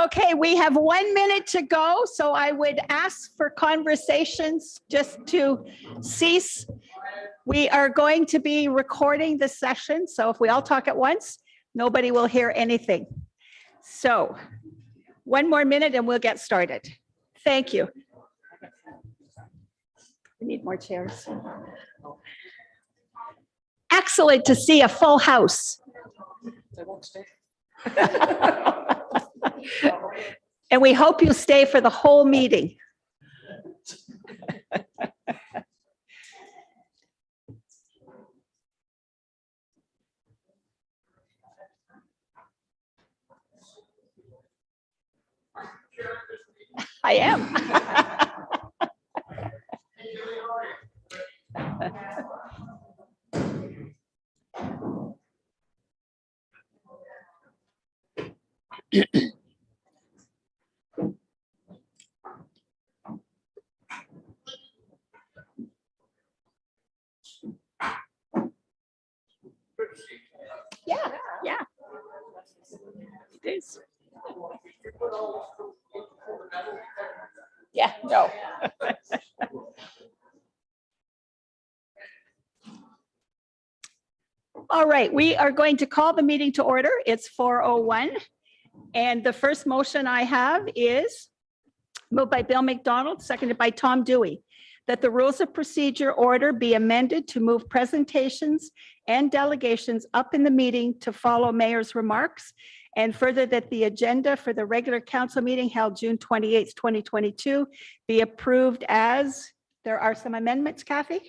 Okay, we have 1 minute to go, so I would ask for conversations just to cease. We are going to be recording the session, so if we all talk at once, nobody will hear anything. So 1 more minute and we'll get started. Thank you. We need more chairs. Excellent to see a full house. They won't stay. And we hope you stay for the whole meeting. I am. Yeah. It is. Yeah, no. All right, we are going to call the meeting to order. It's 4:01. And the first motion I have is moved by Bill McDonald, seconded by Tom Dewey, that the rules of procedure order be amended to move presentations and delegations up in the meeting to follow mayor's remarks, and further that the agenda for the regular council meeting held June 28th, 2022 be approved as there are some amendments, Kathy?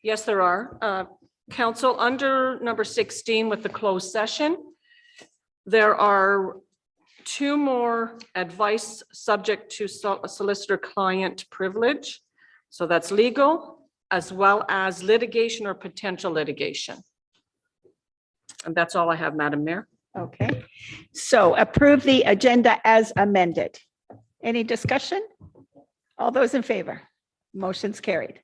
Yes, there are. Council, under number 16 with the closed session, there are 2 more advice subject to solicitor-client privilege. So that's legal as well as litigation or potential litigation. And that's all I have, Madam Mayor. Okay, so approve the agenda as amended. Any discussion? All those in favor? Motion's carried.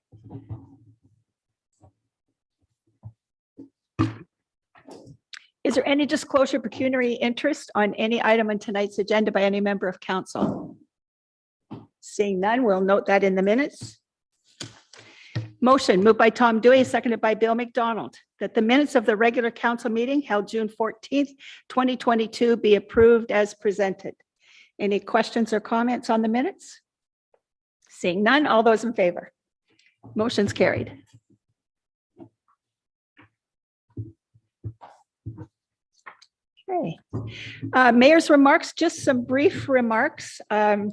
Is there any disclosure of pecuniary interest on any item on tonight's agenda by any member of council? Seeing none, we'll note that in the minutes. Motion moved by Tom Dewey, seconded by Bill McDonald, that the minutes of the regular council meeting held June 14th, 2022 be approved as presented. Any questions or comments on the minutes? Seeing none, all those in favor? Motion's carried. Okay. Mayor's remarks, just some brief remarks. I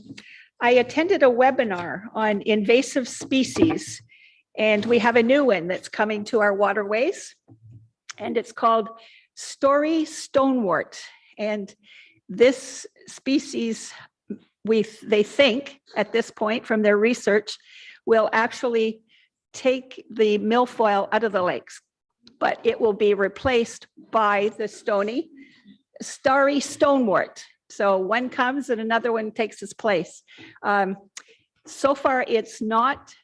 attended a webinar on invasive species, and we have a new one that's coming to our waterways, and it's called Story Stonewort. And this species, they think at this point from their research, will actually take the milfoil out of the lakes, but it will be replaced by the starry stonewort. So one comes and another one takes its place. So far, it's not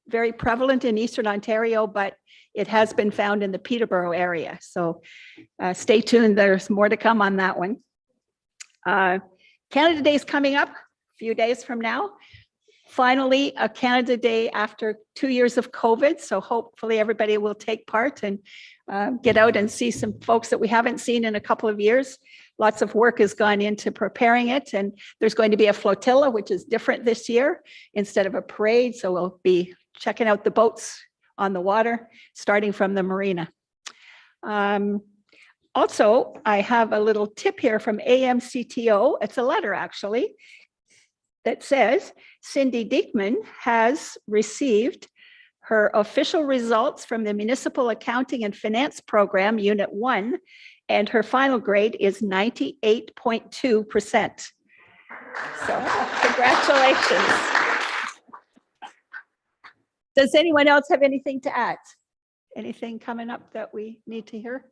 very prevalent in Eastern Ontario, but it has been found in the Peterborough area. So stay tuned. There's more to come on that one. Canada Day is coming up a few days from now. Finally, a Canada Day after 2 years of COVID. So hopefully everybody will take part and get out and see some folks that we haven't seen in a couple of years. Lots of work has gone into preparing it, and there's going to be a flotilla, which is different this year instead of a parade. So we'll be checking out the boats on the water, starting from the marina. Also, I have a little tip here from AMCTO. It's a letter actually that says Cindy Diekman has received her official results from the Municipal Accounting and Finance Program, Unit 1, and her final grade is 98.2%. So congratulations. Does anyone else have anything to add? Anything coming up that we need to hear?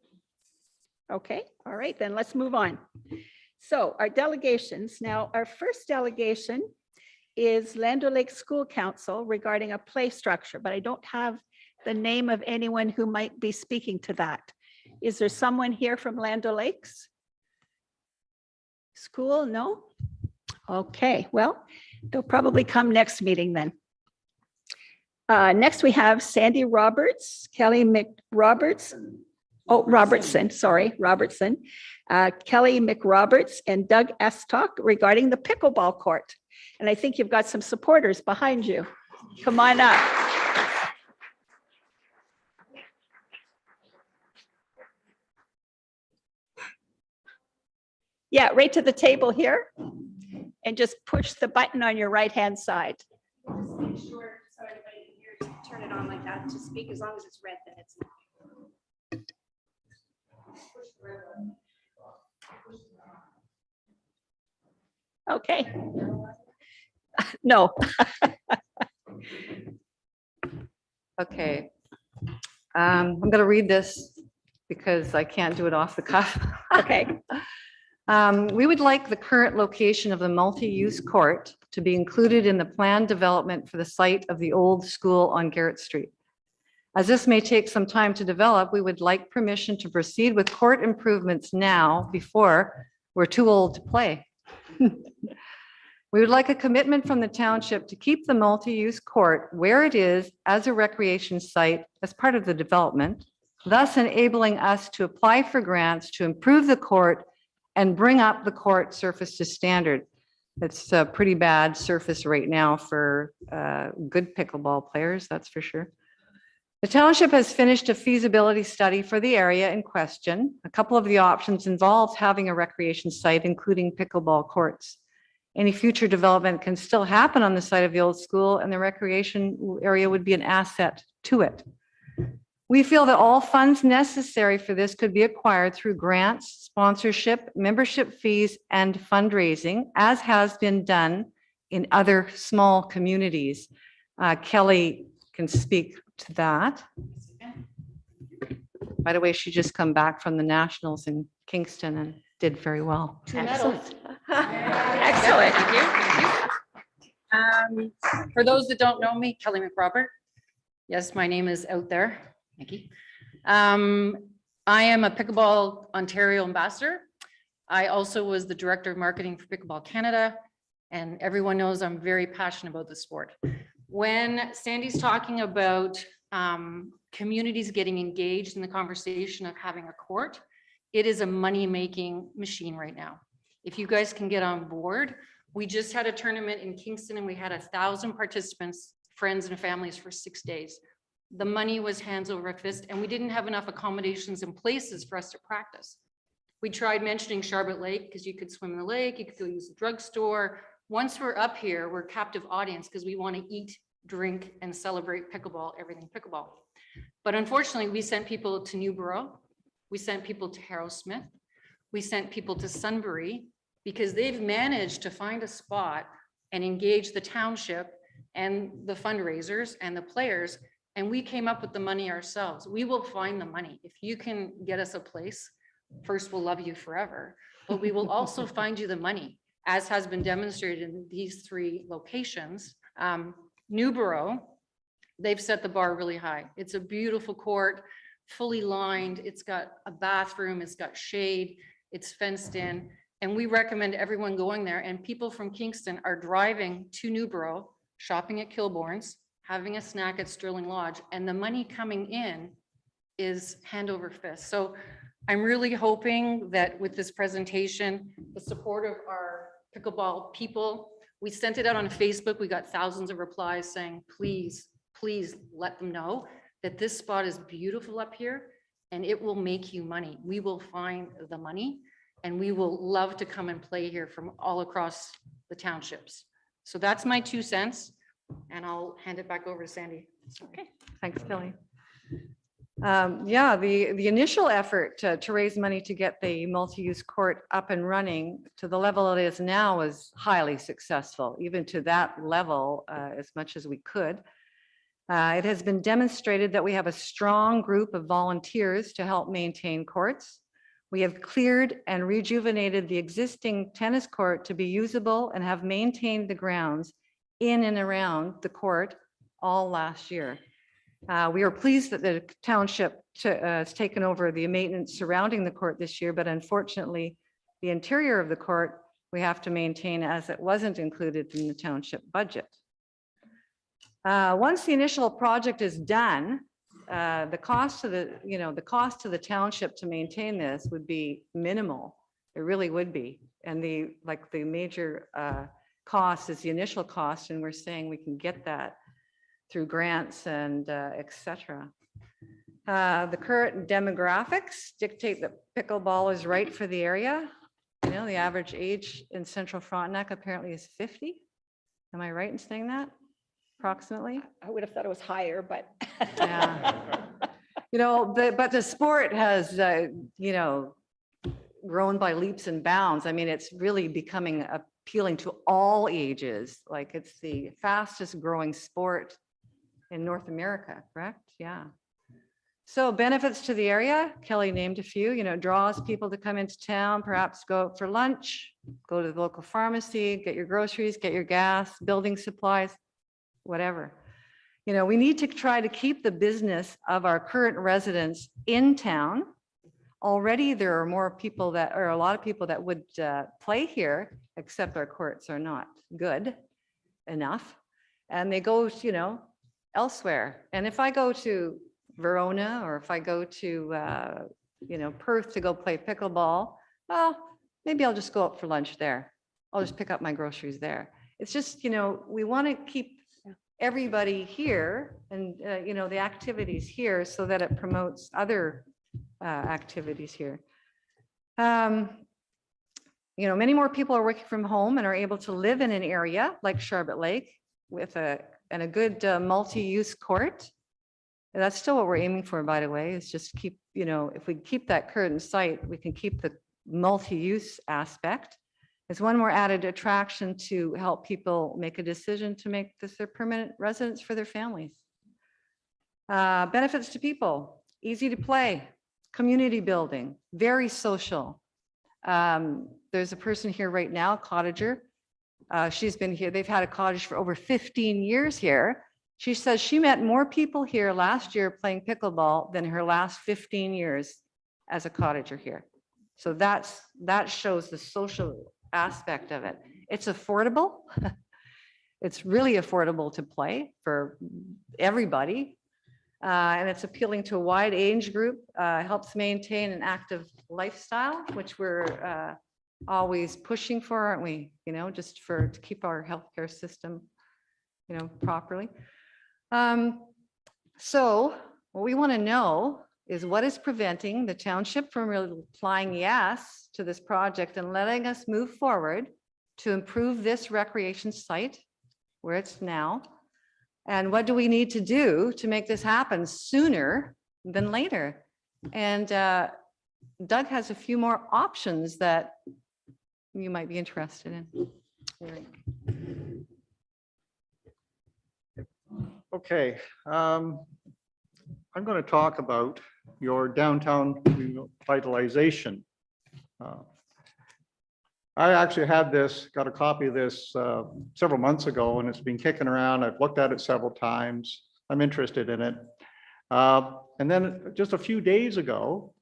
Okay, all right, then let's move on. So our delegations. Now, our first delegation is Land O'Lakes School Council regarding a play structure, but I don't have the name of anyone who might be speaking to that. Is there someone here from Land O'Lakes School? No? Okay, well, they'll probably come next meeting then. Next, we have Sandy Roberts, Kelly McRoberts. Oh, Robertson, sorry, Robertson. Kelly McRoberts and Doug Estock regarding the pickleball court. And I think you've got some supporters behind you. Come on up. Yeah, right to the table here. And just push the button on your right-hand side. Just make sure, so everybody can hear, to turn it on like that to speak. As long as it's red, then it's not. Okay. No. Okay. I'm going to read this because I can't do it off the cuff. Okay. We would like the current location of the multi-use court to be included in the planned development for the site of the old school on Garrett Street. As this may take some time to develop, we would like permission to proceed with court improvements now before we're too old to play. We would like a commitment from the township to keep the multi-use court where it is as a recreation site as part of the development, thus enabling us to apply for grants to improve the court and bring up the court surface to standard. It's a pretty bad surface right now for good pickleball players, that's for sure. The township has finished a feasibility study for the area in question. A couple of the options involved having a recreation site, including pickleball courts. Any future development can still happen on the site of the old school, and the recreation area would be an asset to it. We feel that all funds necessary for this could be acquired through grants, sponsorship, membership fees, and fundraising, as has been done in other small communities. Kelly can speak to that. By the way, she just come back from the Nationals in Kingston and did very well. Excellent. Excellent. Thank you. For those that don't know me, Kelly McRobert. Yes, my name is out there. Thank you. I am a Pickleball Ontario ambassador. I also was the director of marketing for Pickleball Canada, and everyone knows I'm very passionate about the sport. When Sandy's talking about communities getting engaged in the conversation of having a court, it is a money-making machine right now. If you guys can get on board, we just had a tournament in Kingston and we had 1,000 participants, friends and families for 6 days. The money was hands over fist and we didn't have enough accommodations and places for us to practice. We tried mentioning Charlotte Lake because you could swim in the lake, you could go use the drugstore. Once we're up here, we're a captive audience because we want to eat, drink, and celebrate pickleball, everything pickleball. But unfortunately, we sent people to Newborough. We sent people to Harrowsmith. We sent people to Sunbury because they've managed to find a spot and engage the township and the fundraisers and the players. And we came up with the money ourselves. We will find the money. If you can get us a place, first, we'll love you forever, but we will also find you the money, as has been demonstrated in these 3 locations. Newborough, they've set the bar really high. It's a beautiful court, fully lined. It's got a bathroom, it's got shade, it's fenced in. And we recommend everyone going there. And people from Kingston are driving to Newborough, shopping at Kilbourne's, having a snack at Sterling Lodge, and the money coming in is hand over fist. So I'm really hoping that with this presentation, the support of our pickleball people, we sent it out on Facebook. We got thousands of replies saying, please, please let them know that this spot is beautiful up here and it will make you money. We will find the money and we will love to come and play here from all across the townships. So that's my 2 cents. And I'll hand it back over to Sandy. Okay, thanks, Kelly. Yeah, the initial effort to raise money to get the multi-use court up and running to the level it is now was highly successful, even to that level, as much as we could. It has been demonstrated that we have a strong group of volunteers to help maintain courts. We have cleared and rejuvenated the existing tennis court to be usable and have maintained the grounds in and around the court all last year. We are pleased that the township has taken over the maintenance surrounding the court this year, but unfortunately, the interior of the court, we have to maintain as it wasn't included in the township budget. Once the initial project is done, the cost to the township to maintain this would be minimal. It really would be. And the major cost is the initial cost, and we're saying we can get that through grants and et cetera. The current demographics dictate that pickleball is right for the area. You know, the average age in Central Frontenac apparently is 50. Am I right in saying that? Approximately? I would have thought it was higher, but. Yeah. You know, but the sport has, you know, grown by leaps and bounds. I mean, it's really becoming appealing to all ages. Like, it's the fastest growing sport in North America, correct? Yeah. So benefits to the area, Kelly named a few, you know, draws people to come into town, perhaps go out for lunch, go to the local pharmacy, get your groceries, get your gas, building supplies, whatever. You know, we need to try to keep the business of our current residents in town. Already there are more people that, or a lot of people that would play here, except our courts are not good enough. And they go, you know, elsewhere. And if I go to Verona, or if I go to, you know, Perth to go play pickleball, well, maybe I'll just go out for lunch there. I'll just pick up my groceries there. It's just, you know, we want to keep everybody here and, you know, the activities here so that it promotes other activities here. You know, many more people are working from home and are able to live in an area like Charlotte Lake with a good multi-use court. And that's still what we're aiming for, by the way, is just keep, you know, if we keep that current site, we can keep the multi-use aspect. It's one more added attraction to help people make a decision to make this their permanent residence for their families. Benefits to people, easy to play, community building, very social. There's a person here right now, a cottager. She's been here, they've had a cottage for over 15 years here. She says she met more people here last year playing pickleball than her last 15 years as a cottager here. So that shows the social aspect of it. It's affordable. It's really affordable to play for everybody. And it's appealing to a wide age group, helps maintain an active lifestyle, which we're always pushing for, aren't we? You know, just to keep our healthcare system, you know, properly. So what we want to know is what is preventing the township from replying yes to this project and letting us move forward to improve this recreation site where it's now? And what do we need to do to make this happen sooner than later? And Doug has a few more options that you might be interested in. Okay, I'm going to talk about your downtown revitalization. I actually had this, got a copy of this several months ago, and it's been kicking around. I've looked at it several times. I'm interested in it. And then just a few days ago,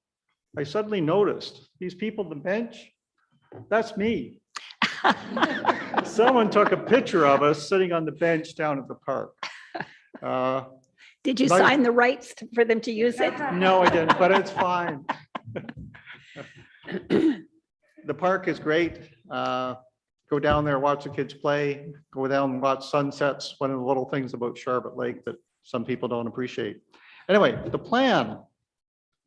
I suddenly noticed these people on the bench, that's me. Someone took a picture of us sitting on the bench down at the park. Did you But- sign the rights for them to use it? No, I didn't, but it's fine. The park is great. Go down there, watch the kids play, go down and watch sunsets. One of the little things about Charlotte Lake that some people don't appreciate. Anyway, the plan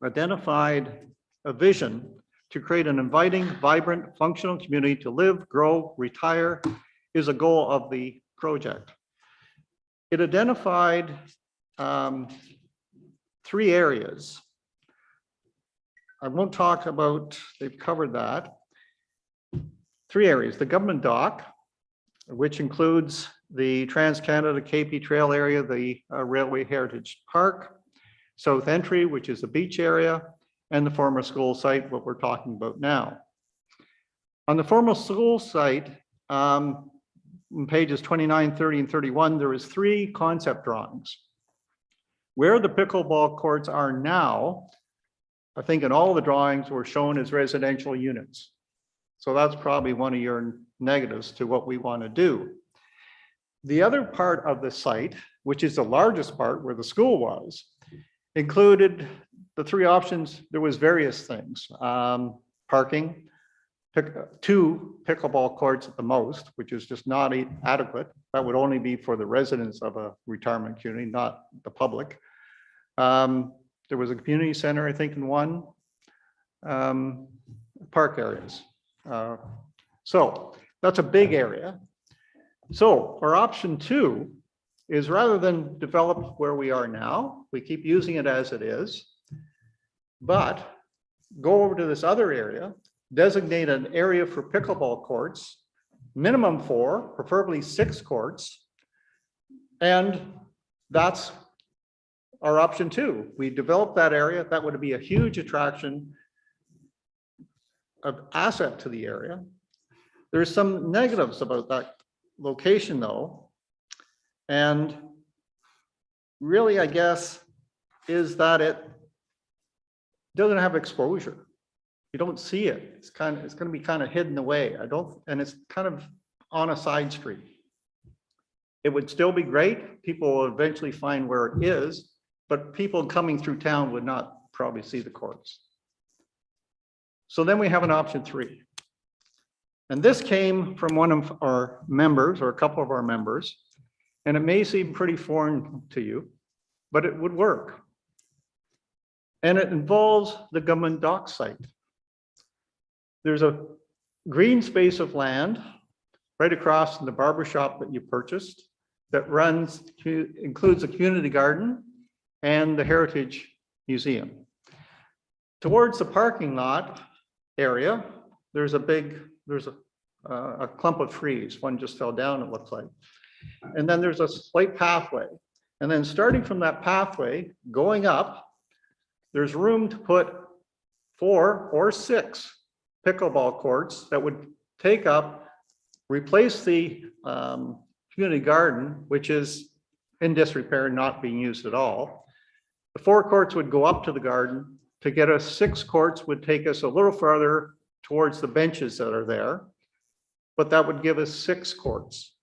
identified a vision to create an inviting, vibrant, functional community to live, grow, retire is a goal of the project. It identified 3 areas. I won't talk about, they've covered that. 3 areas, the government dock, which includes the Trans-Canada KP Trail area, the Railway Heritage Park, South Entry, which is the beach area, and the former school site, what we're talking about now. On the former school site, on pages 29, 30, and 31, there is 3 concept drawings. Where the pickleball courts are now, I think in all the drawings were shown as residential units. So that's probably one of your negatives to what we want to do. The other part of the site, which is the largest part where the school was, included the three options. There was various things, parking, two pickleball courts at the most, which is just not adequate. That would only be for the residents of a retirement community, not the public. There was a community center, I think, in one, park areas. So that's a big area. So our option 2 is, rather than develop where we are now, we keep using it as it is, but go over to this other area, designate an area for pickleball courts, minimum 4, preferably 6 courts. And that's our option 2. We develop that area. That would be a huge attraction, of asset to the area. There's some negatives about that location though. And really, I guess, is that it doesn't have exposure. You don't see it. It's going to be kind of hidden away. And it's kind of on a side street. It would still be great. People will eventually find where it is, but people coming through town would not probably see the courts. So then we have an option 3. And this came from one of our members, or a couple of our members, and it may seem pretty foreign to you, but it would work. And it involves the government dock site. There's a green space of land right across from the barber shop that you purchased that includes a community garden and the Heritage Museum. Towards the parking lot area, there's a clump of trees. One just fell down, it looks like. And then there's a slight pathway. And then starting from that pathway, going up, there's room to put 4 or 6 pickleball courts that would replace the community garden, which is in disrepair, not being used at all. The 4 courts would go up to the garden. To get us 6 courts would take us a little farther towards the benches that are there, but that would give us 6 courts.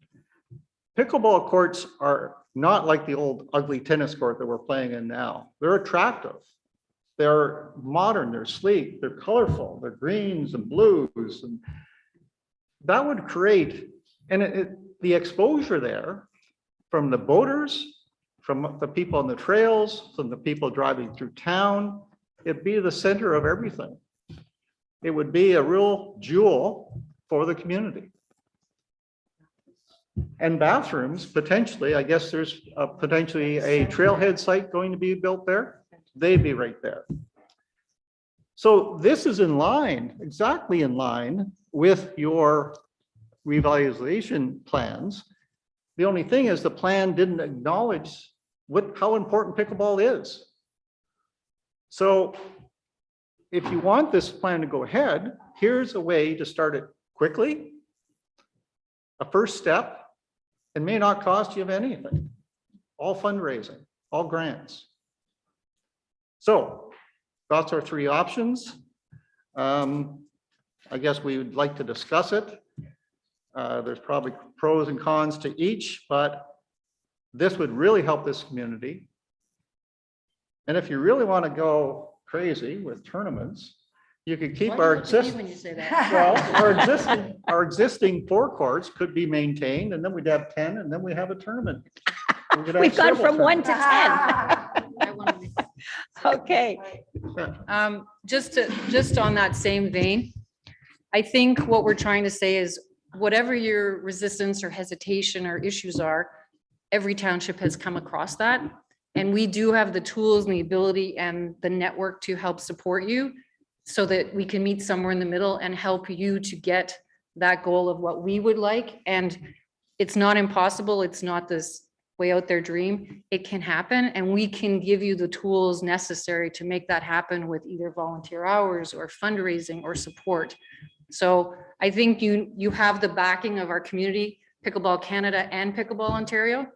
Pickleball courts are not like the old ugly tennis court that we're playing in now. They're attractive. They're modern, they're sleek, they're colorful, they're greens and blues. And that would create, and the exposure there from the boaters, from the people on the trails, from the people driving through town, it'd be the center of everything. It would be a real jewel for the community. And bathrooms, potentially, I guess there's potentially a trailhead site going to be built there. They'd be right there. So this is in line, exactly in line with your revitalization plans. The only thing is the plan didn't acknowledge how important pickleball is. So if you want this plan to go ahead, here's a way to start it quickly. A first step. It may not cost you anything. All fundraising, all grants. So that's our 3 options. I guess we would like to discuss it. There's probably pros and cons to each, but this would really help this community. And if you really want to go crazy with tournaments, you could keep our existing, When you say that. well, our existing 4 courts could be maintained, and then we'd have 10, and then we have a tournament. We've gone from 1 to 10. I wanna be- Okay. Just on that same vein, I think what we're trying to say is whatever your resistance or hesitation or issues are, every township has come across that. And we do have the tools and the ability and the network to help support you so that we can meet somewhere in the middle and help you to get that goal of what we would like. And it's not impossible. It's not this way out there dream. It can happen, and we can give you the tools necessary to make that happen with either volunteer hours or fundraising or support. So I think you have the backing of our community, Pickleball Canada and Pickleball Ontario,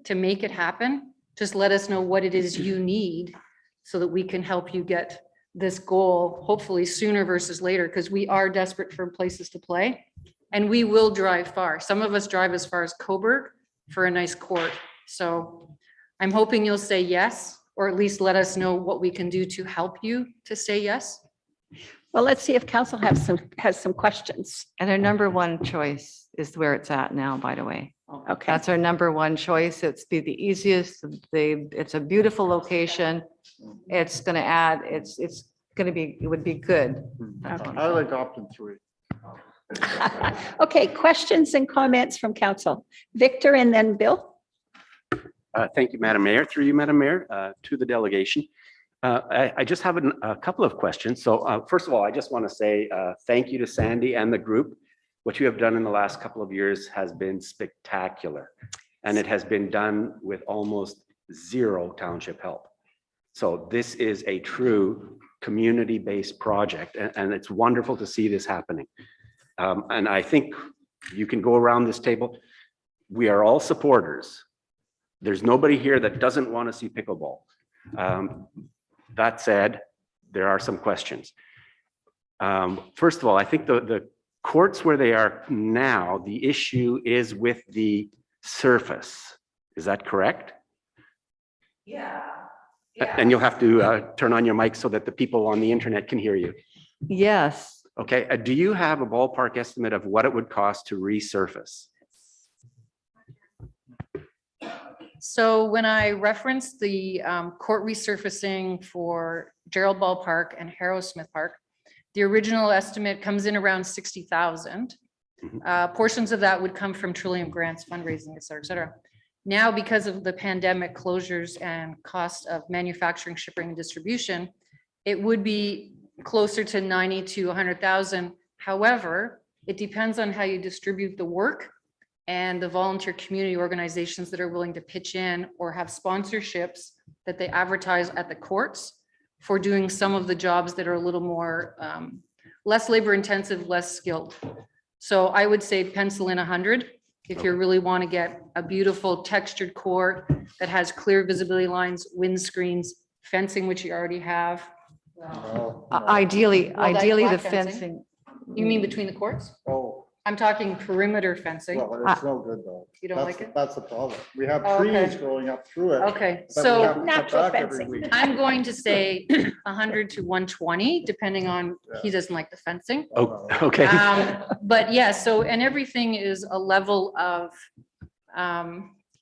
to make it happen. Just let us know what it is you need so that we can help you get this goal, hopefully sooner versus later, because we are desperate for places to play. And we will drive far. Some of us drive as far as Coburg for a nice court. So I'm hoping you'll say yes, or at least let us know what we can do to help you to say yes. Well, let's see if council has some questions. And our number one choice is where it's at now, by the way. Okay, That's our number one choice. It's be the easiest, it's a beautiful location. It's gonna add, it's gonna be, it would be good. I like option 3. okay, questions and comments from council. Victor and then Bill. Thank you, Madam Mayor. Through you, Madam Mayor, to the delegation. I just have a couple of questions. So first of all, I just want to say thank you to Sandy and the group. What you have done in the last couple of years has been spectacular. And it has been done with almost zero township help. So this is a true community-based project, and it's wonderful to see this happening. And I think you can go around this table. We are all supporters. There's nobody here that doesn't want to see pickleball. That said, there are some questions. First of all, I think the courts where they are now, the issue is with the surface. Is that correct? Yeah. And you'll have to turn on your mic so that the people on the internet can hear you. Yes. Okay, do you have a ballpark estimate of what it would cost to resurface? So when I referenced the court resurfacing for Gerald Ballpark and Harrow Smith Park, the original estimate comes in around 60,000. Portions of that would come from Trillium grants, fundraising, et cetera, et cetera. Now, because of the pandemic closures and cost of manufacturing, shipping, and distribution, it would be closer to 90 to 100,000. However, it depends on how you distribute the work and the volunteer community organizations that are willing to pitch in or have sponsorships that they advertise at the courts for doing some of the jobs that are a little more, less labor intensive, less skilled. So I would say pencil in 100 if you really want to get a beautiful textured court that has clear visibility lines, wind screens, fencing, which you already have. Ideally, Well, that ideally the black fencing. fencing. You mean between the courts? Oh, I'm talking perimeter fencing. well, it's no good though. You don't like it? That's the problem. We have Oh, okay. trees growing up through it. Okay, that we so have to cut Natural back every fencing. week. I'm going to say 100 to 120, depending on, he doesn't like the fencing. Oh, okay. But yeah, so, and everything is a level of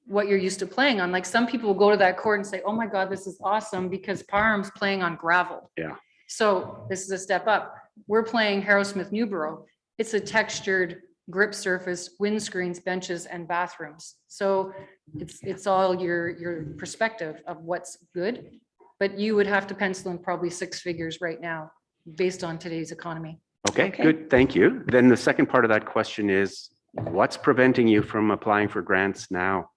what you're used to playing on. Like some people will go to that court and say, oh my God, this is awesome because Parham's playing on gravel. Yeah. So this is a step up. We're playing Harrow Smith Newborough. It's a textured grip surface, windscreens, benches, and bathrooms. So it's all your perspective of what's good. But you would have to pencil in probably 6 figures right now based on today's economy. Okay, Okay. good. Thank you. Then the second part of that question is, what's preventing you from applying for grants now?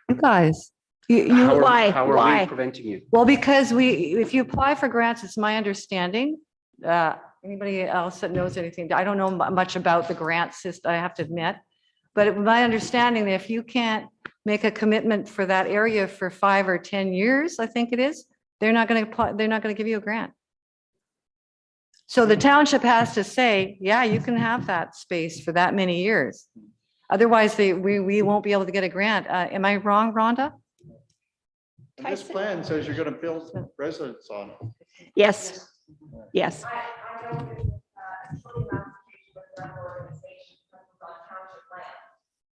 You guys, How are- Why? How are Why? we preventing you? well, because if you apply for grants, it's my understanding. Anybody else that knows anything? I don't know much about the grant system, I have to admit. But my understanding that if you can't make a commitment for that area for 5 or 10 years, I think it is, they're not going to apply, they're not going to give you a grant. So the township has to say, yeah, you can have that space for that many years. Otherwise, we won't be able to get a grant. Am I wrong, Rhonda? And this plan says you're gonna build residents on it. Yes, yes. I know that, Trillium application with another organization that was on township land.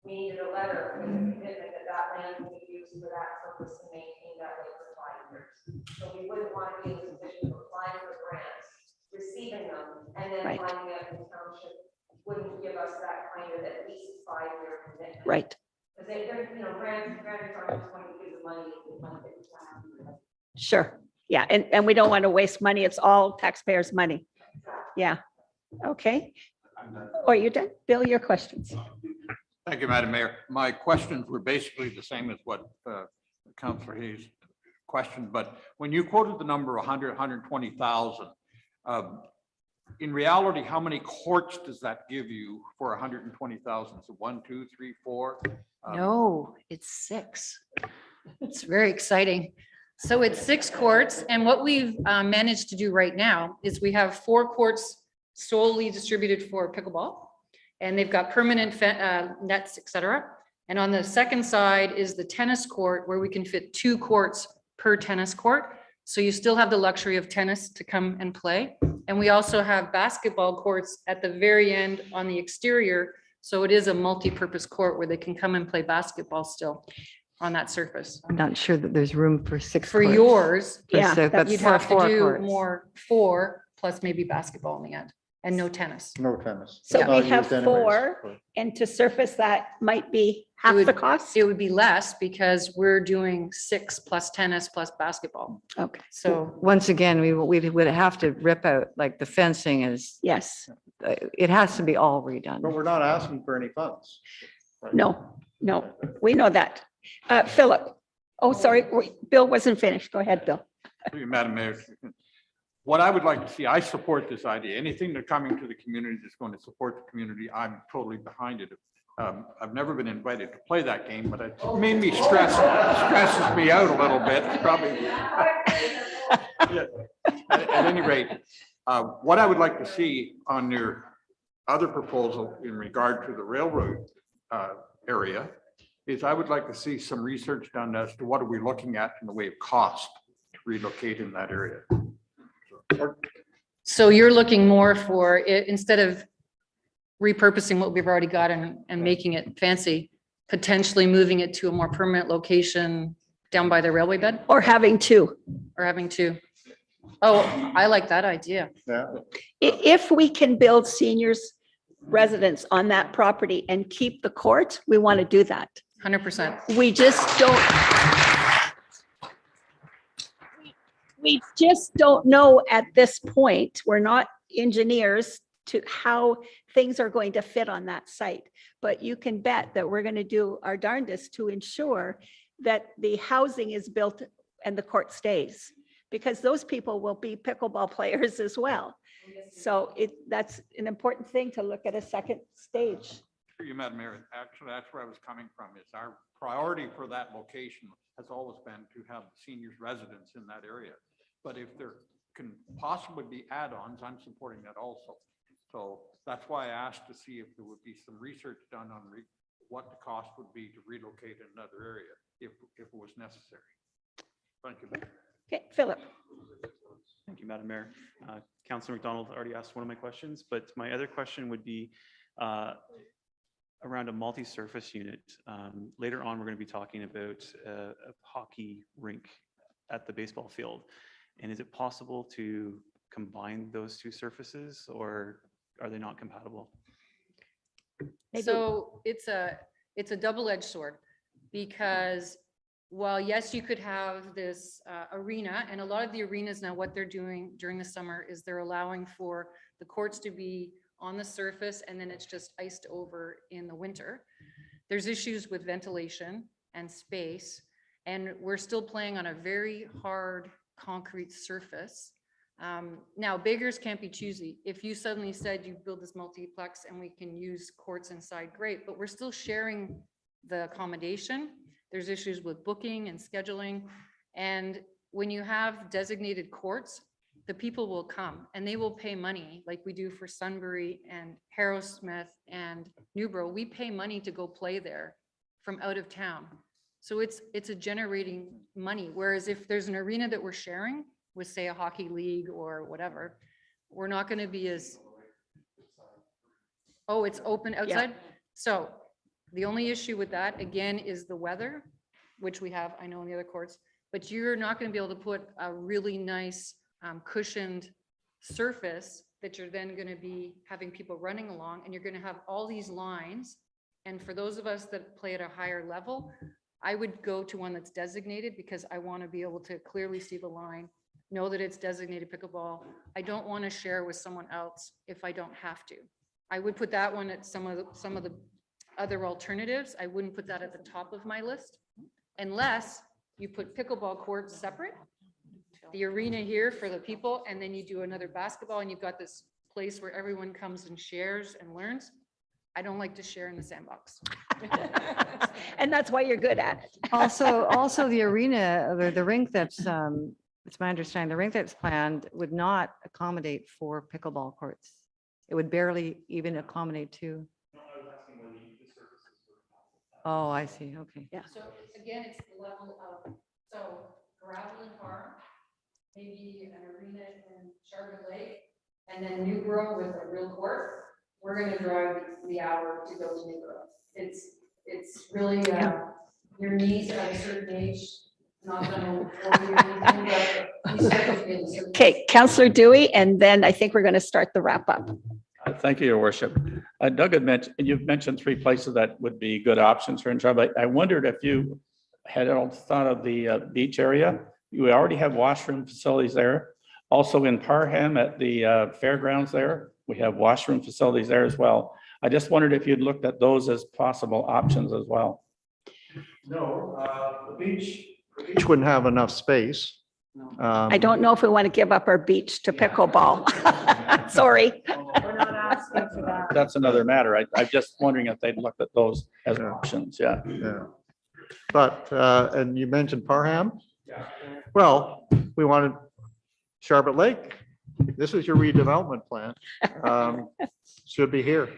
We needed a letter with a commitment that that land will be used for that purpose and maintain that way for 5 years. So we wouldn't want to be in a position of applying for grants, receiving them, and then Right. finding out the township wouldn't give us that kind of at least 5-year commitment. Right. Because they're, grants aren't just going to give the money, it's money that you have. Sure. Yeah. And we don't want to waste money. It's all taxpayers' money. Yeah. Okay. Or you done? Bill, your questions. Thank you, Madam Mayor. My questions were basically the same as what Councillor Hayes questioned, but when you quoted the number 120,000, in reality, how many courts does that give you for 120,000? So 1, 2, 3, 4? No, it's 6. It's very exciting. So it's 6 courts, and what we've managed to do right now is we have 4 courts solely distributed for pickleball. And they've got permanent nets, et cetera. And on the second side is the tennis court where we can fit 2 courts per tennis court. So you still have the luxury of tennis to come and play. And we also have basketball courts at the very end on the exterior. So it is a multi-purpose court where they can come and play basketball still on that surface. I'm not sure that there's room for 6. For courts. yours, Yeah, So, but you'd for have to 4 do courts. more 4 plus maybe basketball in the end and no tennis. No tennis. So It's we not have used anyways. 4, and to surface that might be half would- the cost? It would be less because we're doing 6 plus tennis plus basketball. Okay, So Once again, we would have to rip out, like the fencing is, yes, it has to be all redone. But we're not asking for any funds. no, we know that. Philip, oh, sorry, Bill wasn't finished. Go ahead, Bill. Through you, Madam Mayor. What I would like to see, I support this idea. Anything that's coming to the community that's going to support the community, I'm totally behind it. I've never been invited to play that game, but it made me stresses me out a little bit, probably. Yeah. At any rate, what I would like to see on your other proposal in regard to the railroad area is I would like to see some research done as to what are we looking at in the way of cost to relocate in that area. So you're looking more for it, instead of repurposing what we've already got and making it fancy, potentially moving it to a more permanent location down by the railway bed Or having 2. or having 2. Oh, I like that idea. Yeah. If we can build seniors residence on that property and keep the court, we want to do that. 100%. We just don't know at this point. We're not engineers to how things are going to fit on that site. But you can bet that we're going to do our darndest to ensure that the housing is built and the court stays, because those people will be pickleball players as well. So that's an important thing to look at a second stage. Through you, Madam Mayor, actually, that's where I was coming from, is our priority for that location has always been to have seniors residents in that area. But if there can possibly be add-ons, I'm supporting that also. So that's why I asked to see if there would be some research done on what the cost would be to relocate in another area if it was necessary. Thank you. Okay, Philip. Thank you, Madam Mayor. Councilor McDonald already asked one of my questions, but my other question would be around a multi-surface unit. Later on, we're going to be talking about a hockey rink at the baseball field. And is it possible to combine those 2 surfaces, or are they not compatible? Maybe- So it's a double-edged sword, because while yes, you could have this arena, and a lot of the arenas now, what they're doing during the summer is they're allowing for the courts to be on the surface and then it's just iced over in the winter. There's issues with ventilation and space, and we're still playing on a very hard concrete surface. Now, beggars can't be choosy. If you suddenly said you build this multiplex and we can use courts inside, great, but we're still sharing the accommodation. There's issues with booking and scheduling. And when you have designated courts, the people will come and they will pay money like we do for Sunbury and Harrowsmith and Newborough. We pay money to go play there from out of town. So it's a generating money. Whereas if there's an arena that we're sharing with, say, a hockey league or whatever, we're not going to be as, oh, it's open outside. So the only issue with that, again, is the weather, which we have, I know, in the other courts, but you're not going to be able to put a really nice cushioned surface that you're then going to be having people running along, and you're going to have all these lines. And for those of us that play at a higher level, I would go to one that's designated, because I want to be able to clearly see the line, know that it's designated pickleball. I don't want to share with someone else if I don't have to. I would put that one at some of the other alternatives. I wouldn't put that at the top of my list, unless you put pickleball courts separate, the arena here for the people, and then you do another basketball, and you've got this place where everyone comes and shares and learns. I don't like to share in the sandbox. And that's why you're good at it. Also the arena, or the rink that's, it's my understanding, the rink that's planned would not accommodate 4 pickleball courts. It would barely even accommodate 2. Oh, I see. Okay. So again, it's the level of, so gravel and farm, maybe an arena in Charlotte Lake, and then Newborough with a real court. We're gonna drive the hour to go to Newborough. It's really, your knees at a certain age, not gonna work or anything, but you start to feel a certain- Okay, Counselor Dewey, and then I think we're going to start the wrap up. Thank you, Your Worship. Doug had mentioned, you've mentioned 3 places that would be good options for enjoyment. I wondered if you had thought of the beach area. You already have washroom facilities there. Also in Parham at the fairgrounds there, we have washroom facilities there as well. I just wondered if you'd looked at those as possible options as well. No, the beach wouldn't have enough space. I don't know if we want to give up our beach to pickleball. Sorry. We're not asking for that. That's another matter. I'm just wondering if they'd looked at those as Yeah. options. Yeah. Yeah. But, and you mentioned Parham? Well, we wanted Charlotte Lake. This is your redevelopment plan. Should be here.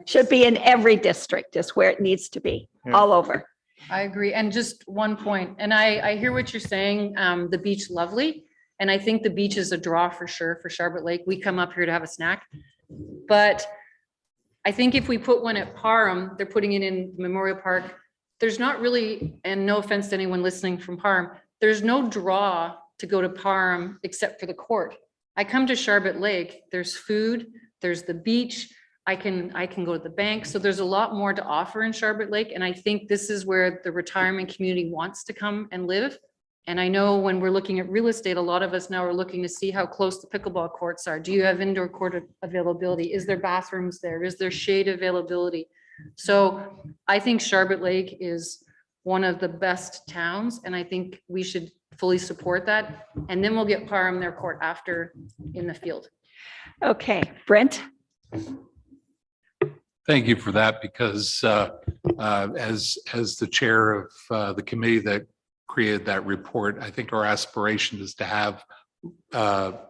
Should be in every district is where it needs to be, Yeah. all over. I agree. And just one point, and I hear what you're saying, the beach lovely. And I think the beach is a draw for sure for Charlotte Lake. We come up here to have a snack. But I think if we put one at Parham, they're putting it in Memorial Park. There's not really, and no offense to anyone listening from Parham, there's no draw to go to Parham except for the court. I come to Charlotte Lake, there's food, there's the beach. I can go to the bank. So there's a lot more to offer in Charlotte Lake. And I think this is where the retirement community wants to come and live. And I know when we're looking at real estate, a lot of us now are looking to see how close the pickleball courts are. Do you have indoor court availability? Is there bathrooms there? Is there shade availability? So I think Charlotte Lake is one of the best towns, and I think we should fully support that. And then we'll get Parham their court after in the field. Okay, Brent? Thank you for that, because as the chair of the committee that created that report, I think our aspiration is to have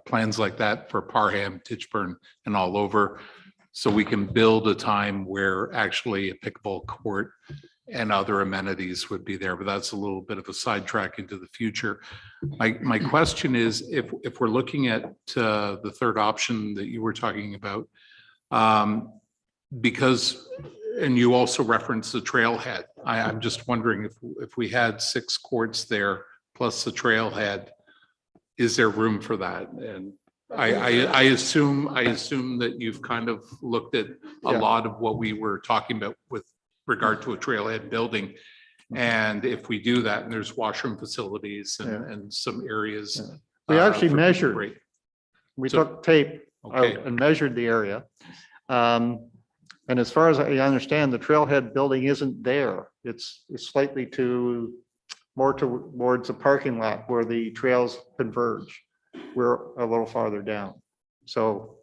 plans like that for Parham, Titchburn, and all over, so we can build a time where actually a pickleball court and other amenities would be there. But that's a little bit of a sidetrack into the future. My question is, if we're looking at the third option that you were talking about, because, and you also referenced the trailhead. I'm just wondering if we had 6 courts there plus the trailhead, is there room for that? And I assume that you've kind of looked at a lot of what we were talking about with regard to a trailhead building. And if we do that, and there's washroom facilities and some areas. We actually for measured. break. We So- took tape Okay. out and measured the area. And as far as I understand, the trailhead building isn't there. It's slightly more towards the parking lot where the trails converge. We're a little farther down. So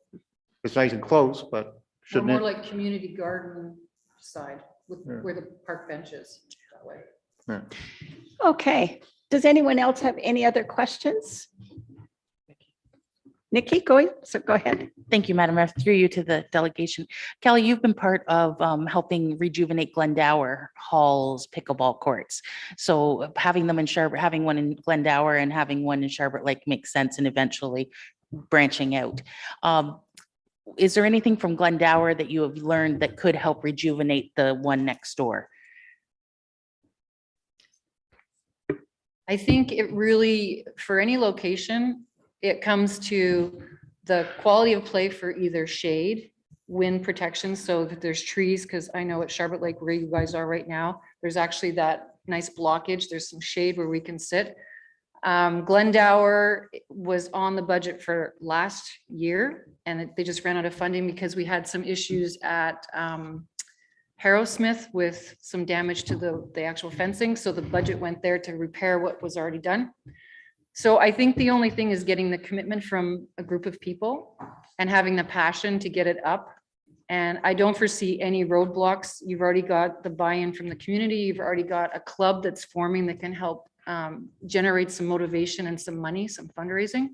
it's nice and close, but Or shouldn't more it? like community garden side with Yeah. where the park bench is that way. Yeah. Okay, does anyone else have any other questions? Nikki, go ahead. Thank you, Madam Mayor. Through you to the delegation. Kelly, you've been part of helping rejuvenate Glendower Hall's pickleball courts. So having them in Sherbrooke, having one in Glendower and having one in Sherbrooke Lake makes sense, and eventually branching out. Is there anything from Glendower that you have learned that could help rejuvenate the one next door? I think it really, for any location, it comes to the quality of play for either shade, wind protection, so that there's trees, because I know at Charlotte Lake where you guys are right now, there's actually that nice blockage. There's some shade where we can sit. Glendower was on the budget for last year, and they just ran out of funding because we had some issues at Harrowsmith with some damage to the actual fencing. So the budget went there to repair what was already done. So I think the only thing is getting the commitment from a group of people and having the passion to get it up And I don't foresee any roadblocks. You've already got the buy-in from the community. You've already got a club that's forming that can help generate some motivation and some money, some fundraising.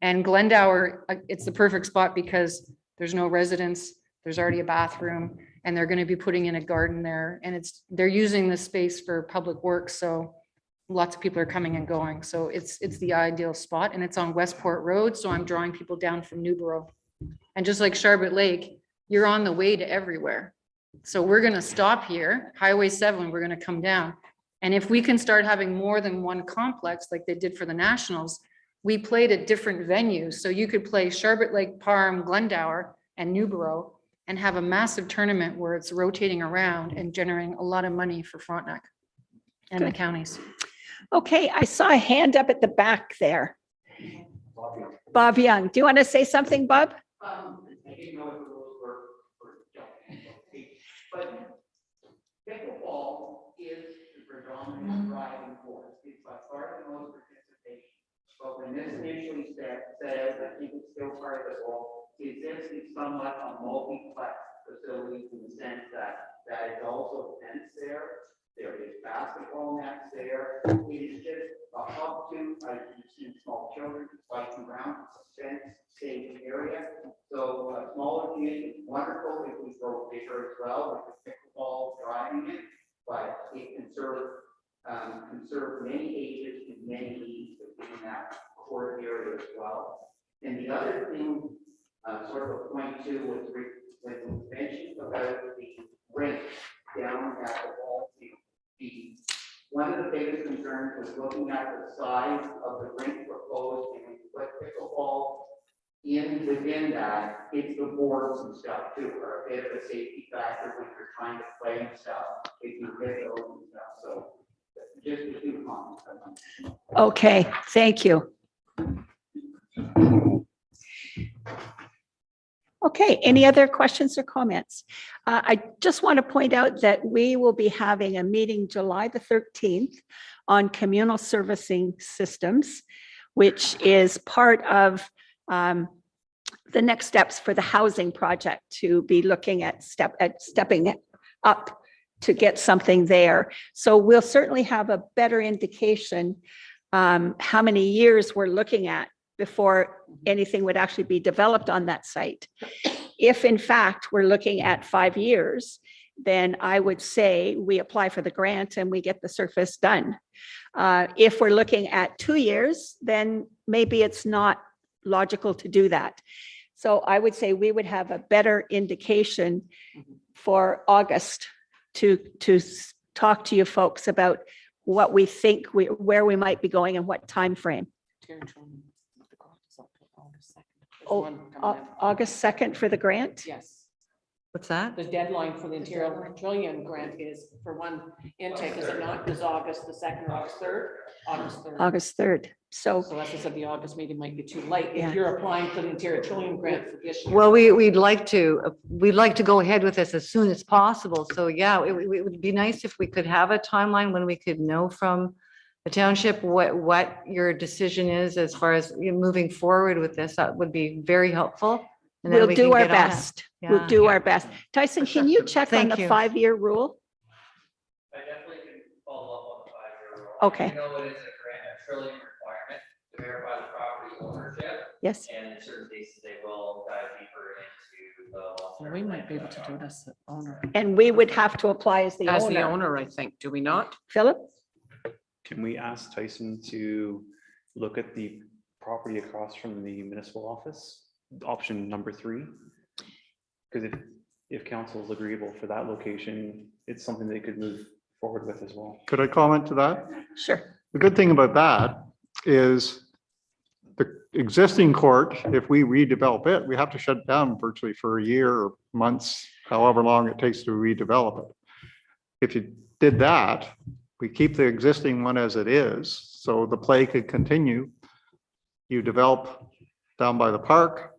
And Glendower, it's the perfect spot because there's no residents, there's already a bathroom, and they're going to be putting in a garden there. And they're using the space for public works, so lots of people are coming and going. So it's the ideal spot, and it's on Westport Road, so I'm drawing people down from Newborough. And just like Charbet Lake, you're on the way to everywhere. So we're going to stop here, Highway 7, we're going to come down. And if we can start having more than one complex like they did for the Nationals, we played at different venues. So you could play Charbet Lake, Parham, Glendower, and Newborough and have a massive tournament where it's rotating around and generating a lot of money for Frontenac and the Good. counties. Okay, I saw a hand up at the back there. Bob Young, do you want to say something, Bob? I didn't know if the rules were, but pickleball is the predominant driving force. It's by far the most participation. But when this initially said, I think it's still part of the goal, is this is somewhat a multiplex facility in the sense that is also fence there. There is basketball nets there. It is just a hub to, I've seen small children biking around, fence safe area. So a smaller community, wonderful if we grow bigger as well, with the pickleball driving it, but it can serve many ages and many needs within that core area as well. And the other thing, sort of a point too, was when we mentioned about the rink down at the ball field. One of the biggest concerns was looking at the size of the rink proposed, and when you put pickleball within that, it's the boards and stuff too, are a bit of a safety factor when you're trying to play and stuff, if you hit those and stuff. So just a few comments. Okay, thank you. Okay, any other questions or comments? I just want to point out that we will be having a meeting July the 13th on communal servicing systems, which is part of the next steps for the housing project to be looking at stepping up to get something there. So we'll certainly have a better indication how many years we're looking at before anything would actually be developed on that site. If in fact we're looking at 5 years, then I would say we apply for the grant and we get the surface done. If we're looking at 2 years, then maybe it's not logical to do that. So I would say we would have a better indication for August to talk to you folks about what we think where we might be going and what time frame. Oh, August 2nd for the grant? Yes. What's that? The deadline for the Interior Trillium grant is for one intake, is it not? Is August the 2nd or August 3rd? August 3rd. August 3rd. So, So that's what the August meeting might be too late Yeah. if you're applying for the Interior Trillium grant for this year. Well, we'd like to go ahead with this as soon as possible. So yeah, it would be nice if we could have a timeline when we could know from the township what your decision is as far as moving forward with this. That would be very helpful. And then we'll we do can our get on it. best. We'll Yeah. do our best. Tyson, can you check on Thank the you. 5-year rule? I definitely can follow up on the 5-year rule. Okay. I know it is a trillium requirement to verify the property ownership, Yes. and in certain cases, they will dive deeper into the. long-term We might be able to plan. do it as the owner. And we would have to apply as the As the owner. owner, I think, do we not? Philip? Can we ask Tyson to look at the property across from the municipal office, option number 3? Because if council is agreeable for that location, it's something they could move forward with as well. Could I comment to that? Sure. The good thing about that is the existing court, if we redevelop it, we have to shut it down virtually for a year or months, however long it takes to redevelop it. If you did that, we keep the existing one as it is, so the play could continue. You develop down by the park,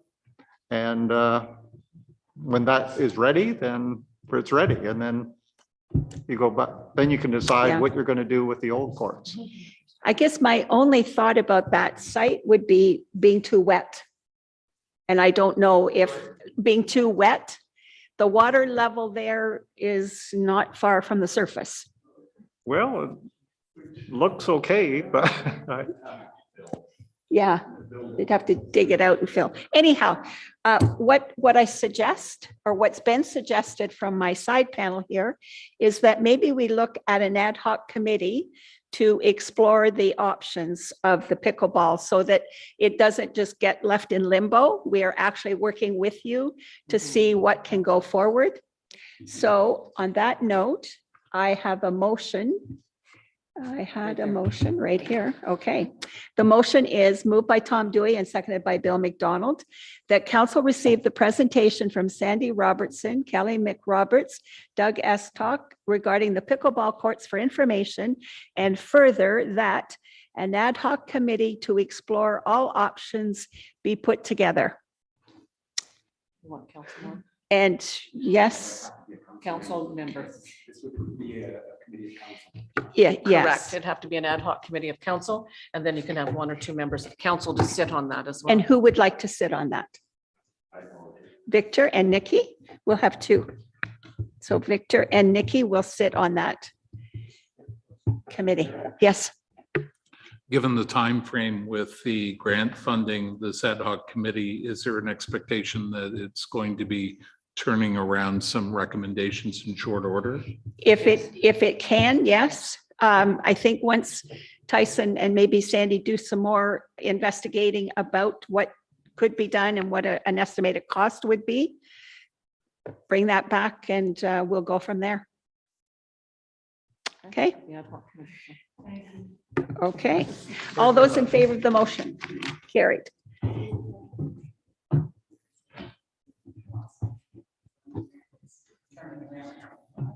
and when that is ready, then it's ready, and then you go back, then you can Yeah. decide what you're going to do with the old courts. I guess my only thought about that site would be being too wet. And I don't know if being too wet the water level there is not far from the surface. Well, it looks okay, but Yeah, they'd have to dig it out and fill. Anyhow, what I suggest, or what's been suggested from my side panel here, is that maybe we look at an ad hoc committee to explore the options of the pickleball so that it doesn't just get left in limbo. We are actually working with you to see what can go forward. So on that note, I have a motion. I had a motion right here. Okay. The motion is moved by Tom Dewey and seconded by Bill McDonald that council receive the presentation from Sandy Robertson, Kelly McRoberts, Doug Estock regarding the pickleball courts for information, and further that an ad hoc committee to explore all options be put together. You want council, And yes, council members? yeah, Correct. yes. It'd have to be an ad hoc committee of council, and then you can have 1 or 2 members of council to sit on that as well. And who would like to sit on that? Victor and Nikki? We'll have 2. So Victor and Nikki will sit on that committee. Yes, Given the time frame with the grant funding, this ad hoc committee, is there an expectation that it's going to be turning around some recommendations in short order? if it can, yes. I think once Tyson and maybe Sandy do some more investigating about what could be done and what an estimated cost would be, bring that back and we'll go from there. Okay, The ad hoc committee. okay. All those in favor of the motion? Carried.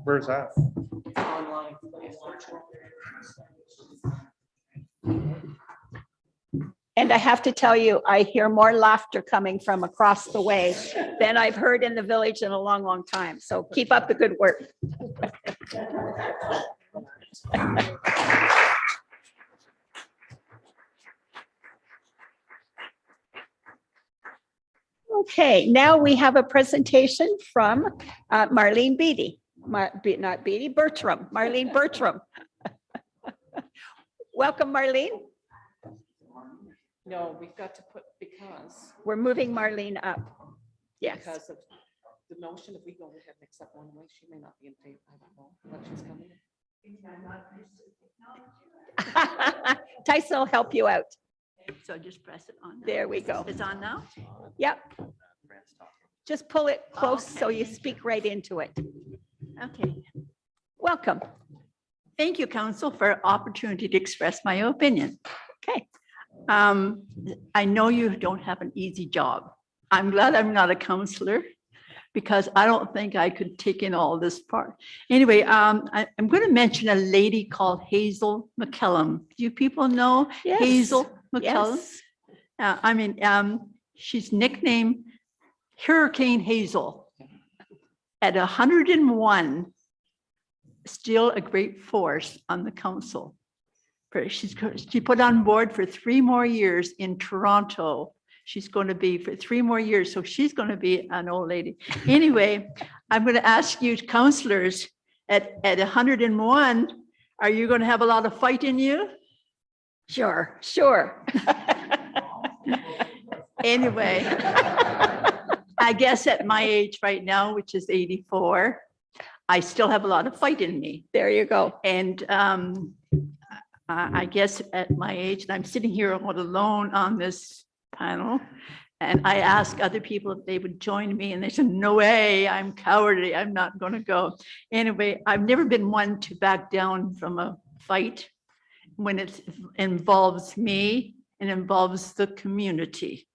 where's that? Online. And I have to tell you, I hear more laughter coming from across the way than I've heard in the village in a long, long time. So keep up the good work. Okay, now we have a presentation from Marlene Beatty. Not Beatty, Bertram, Marlene Bertram. Welcome, Marlene. No, we've got to put because. We're moving Marlene up. Yes. Because of the motion, if we go ahead and accept one way, she may not be in favor. I don't know. Election's coming in. Tyson will help you out. So just press it on. There we go. It's on now? Yep. Just pull it close so you speak right into it. Okay. Welcome. Thank you, council, for opportunity to express my opinion. Okay. I know you don't have an easy job. I'm glad I'm not a counselor because I don't think I could take in all this part. Anyway, I'm going to mention a lady called Hazel McCallum. Do you people know Yes. Hazel McCallum? Yes. She's nicknamed Hurricane Hazel. At 101, still a great force on the council. She put on board for 3 more years in Toronto. She's going to be for 3 more years, so she's going to be an old lady. Anyway, I'm going to ask you councillors at 101, are you going to have a lot of fight in you? Sure, sure. Anyway, I guess at my age right now, which is 84, I still have a lot of fight in me. There you go. And I guess at my age, and I'm sitting here all alone on this panel, and I ask other people if they would join me, and they said, no way, I'm cowardly, I'm not going to go. Anyway, I've never been one to back down from a fight when it involves me and involves the community.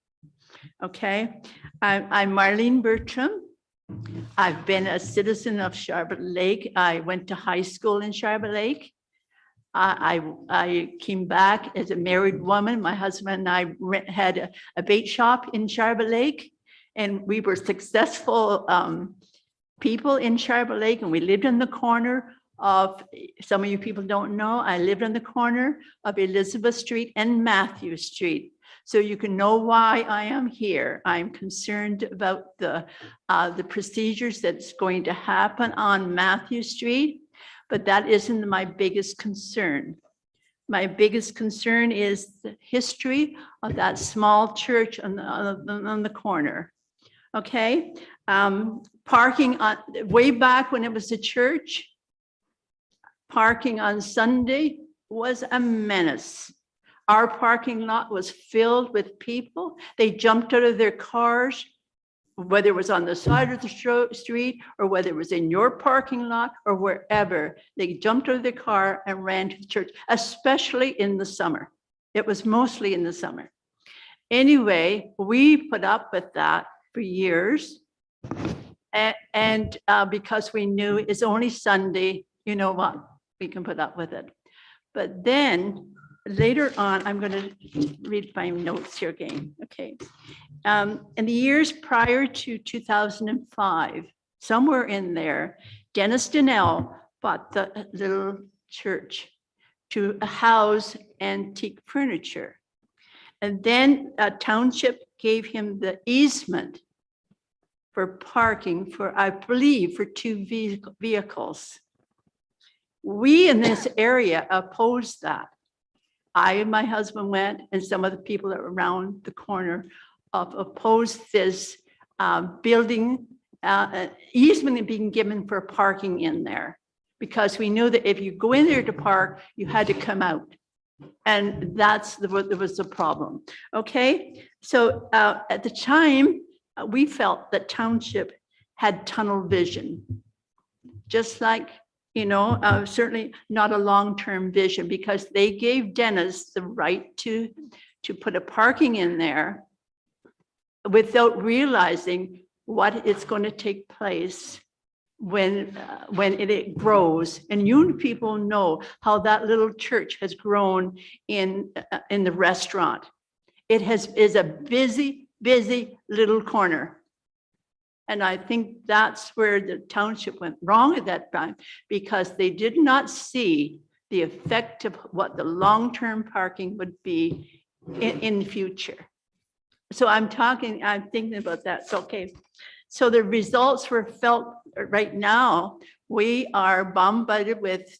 Okay, I'm Marlene Bertram. I've been a citizen of Sharbot Lake. I went to high school in Sharbot Lake. I came back as a married woman. My husband and I had a bait shop in Sharbot Lake, and we were successful people in Sharbot Lake, and we lived in the corner of, some of you people don't know, I lived in the corner of Elizabeth Street and Matthew Street. So you can know why I am here. I'm concerned about the procedures that's going to happen on Matthew Street, but that isn't my biggest concern. My biggest concern is the history of that small church on the corner. Okay, parking on, way back when it was a church, parking on Sunday was a menace. Our parking lot was filled with people. They jumped out of their cars, whether it was on the side of the street or whether it was in your parking lot or wherever. They jumped out of their car and ran to the church, especially in the summer. It was mostly in the summer. Anyway, we put up with that for years. And because we knew it's only Sunday, you know what, we can put up with it. But then later on, I'm going to read my notes here again. Okay. In the years prior to 2005, somewhere in there, Dennis Donnell bought the little church to house antique furniture. And then a township gave him the easement for parking for, I believe, for 2 vehicles. We in this area opposed that. I and my husband went, and some of the people that were around the corner opposed this building easement being given for parking in there, because we knew that if you go in there to park, you had to come out. And that's what was the problem. Okay, so at the time, we felt that township had tunnel vision, just like, you know, certainly not a long-term vision, because they gave Dennis the right to put a parking in there without realizing what is going to take place when it grows. And you people know how that little church has grown in the restaurant. It is a busy little corner. And I think that's where the township went wrong at that time, because they did not see the effect of what the long-term parking would be in the future. So I'm thinking about that. So, okay. So the results were felt right now. We are bombarded with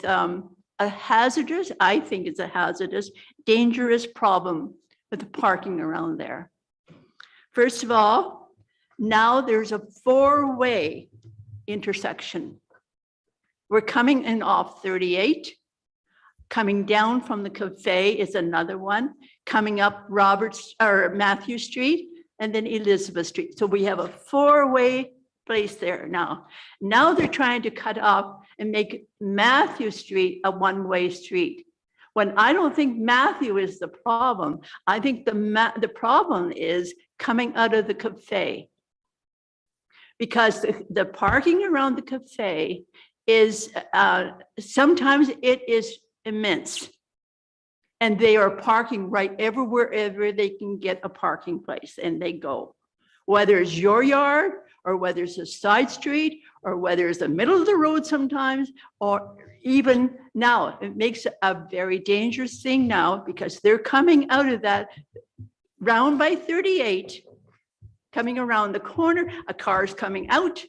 a hazardous, I think it's a hazardous, dangerous problem with the parking around there. First of all, now there's a 4-way intersection. We're coming in off 38. Coming down from the cafe is another one. Coming up Matthew Street, and then Elizabeth Street. So we have a 4-way place there now. Now they're trying to cut off and make Matthew Street a 1-way street, when I don't think Matthew is the problem. I think the problem is coming out of the cafe, because the parking around the cafe is sometimes it is immense. And they are parking right wherever they can get a parking place, and they go. Whether it's your yard, or whether it's a side street, or whether it's the middle of the road sometimes, or even now, it makes a very dangerous thing now, because they're coming out of that round by 38, coming around the corner, a car is coming out,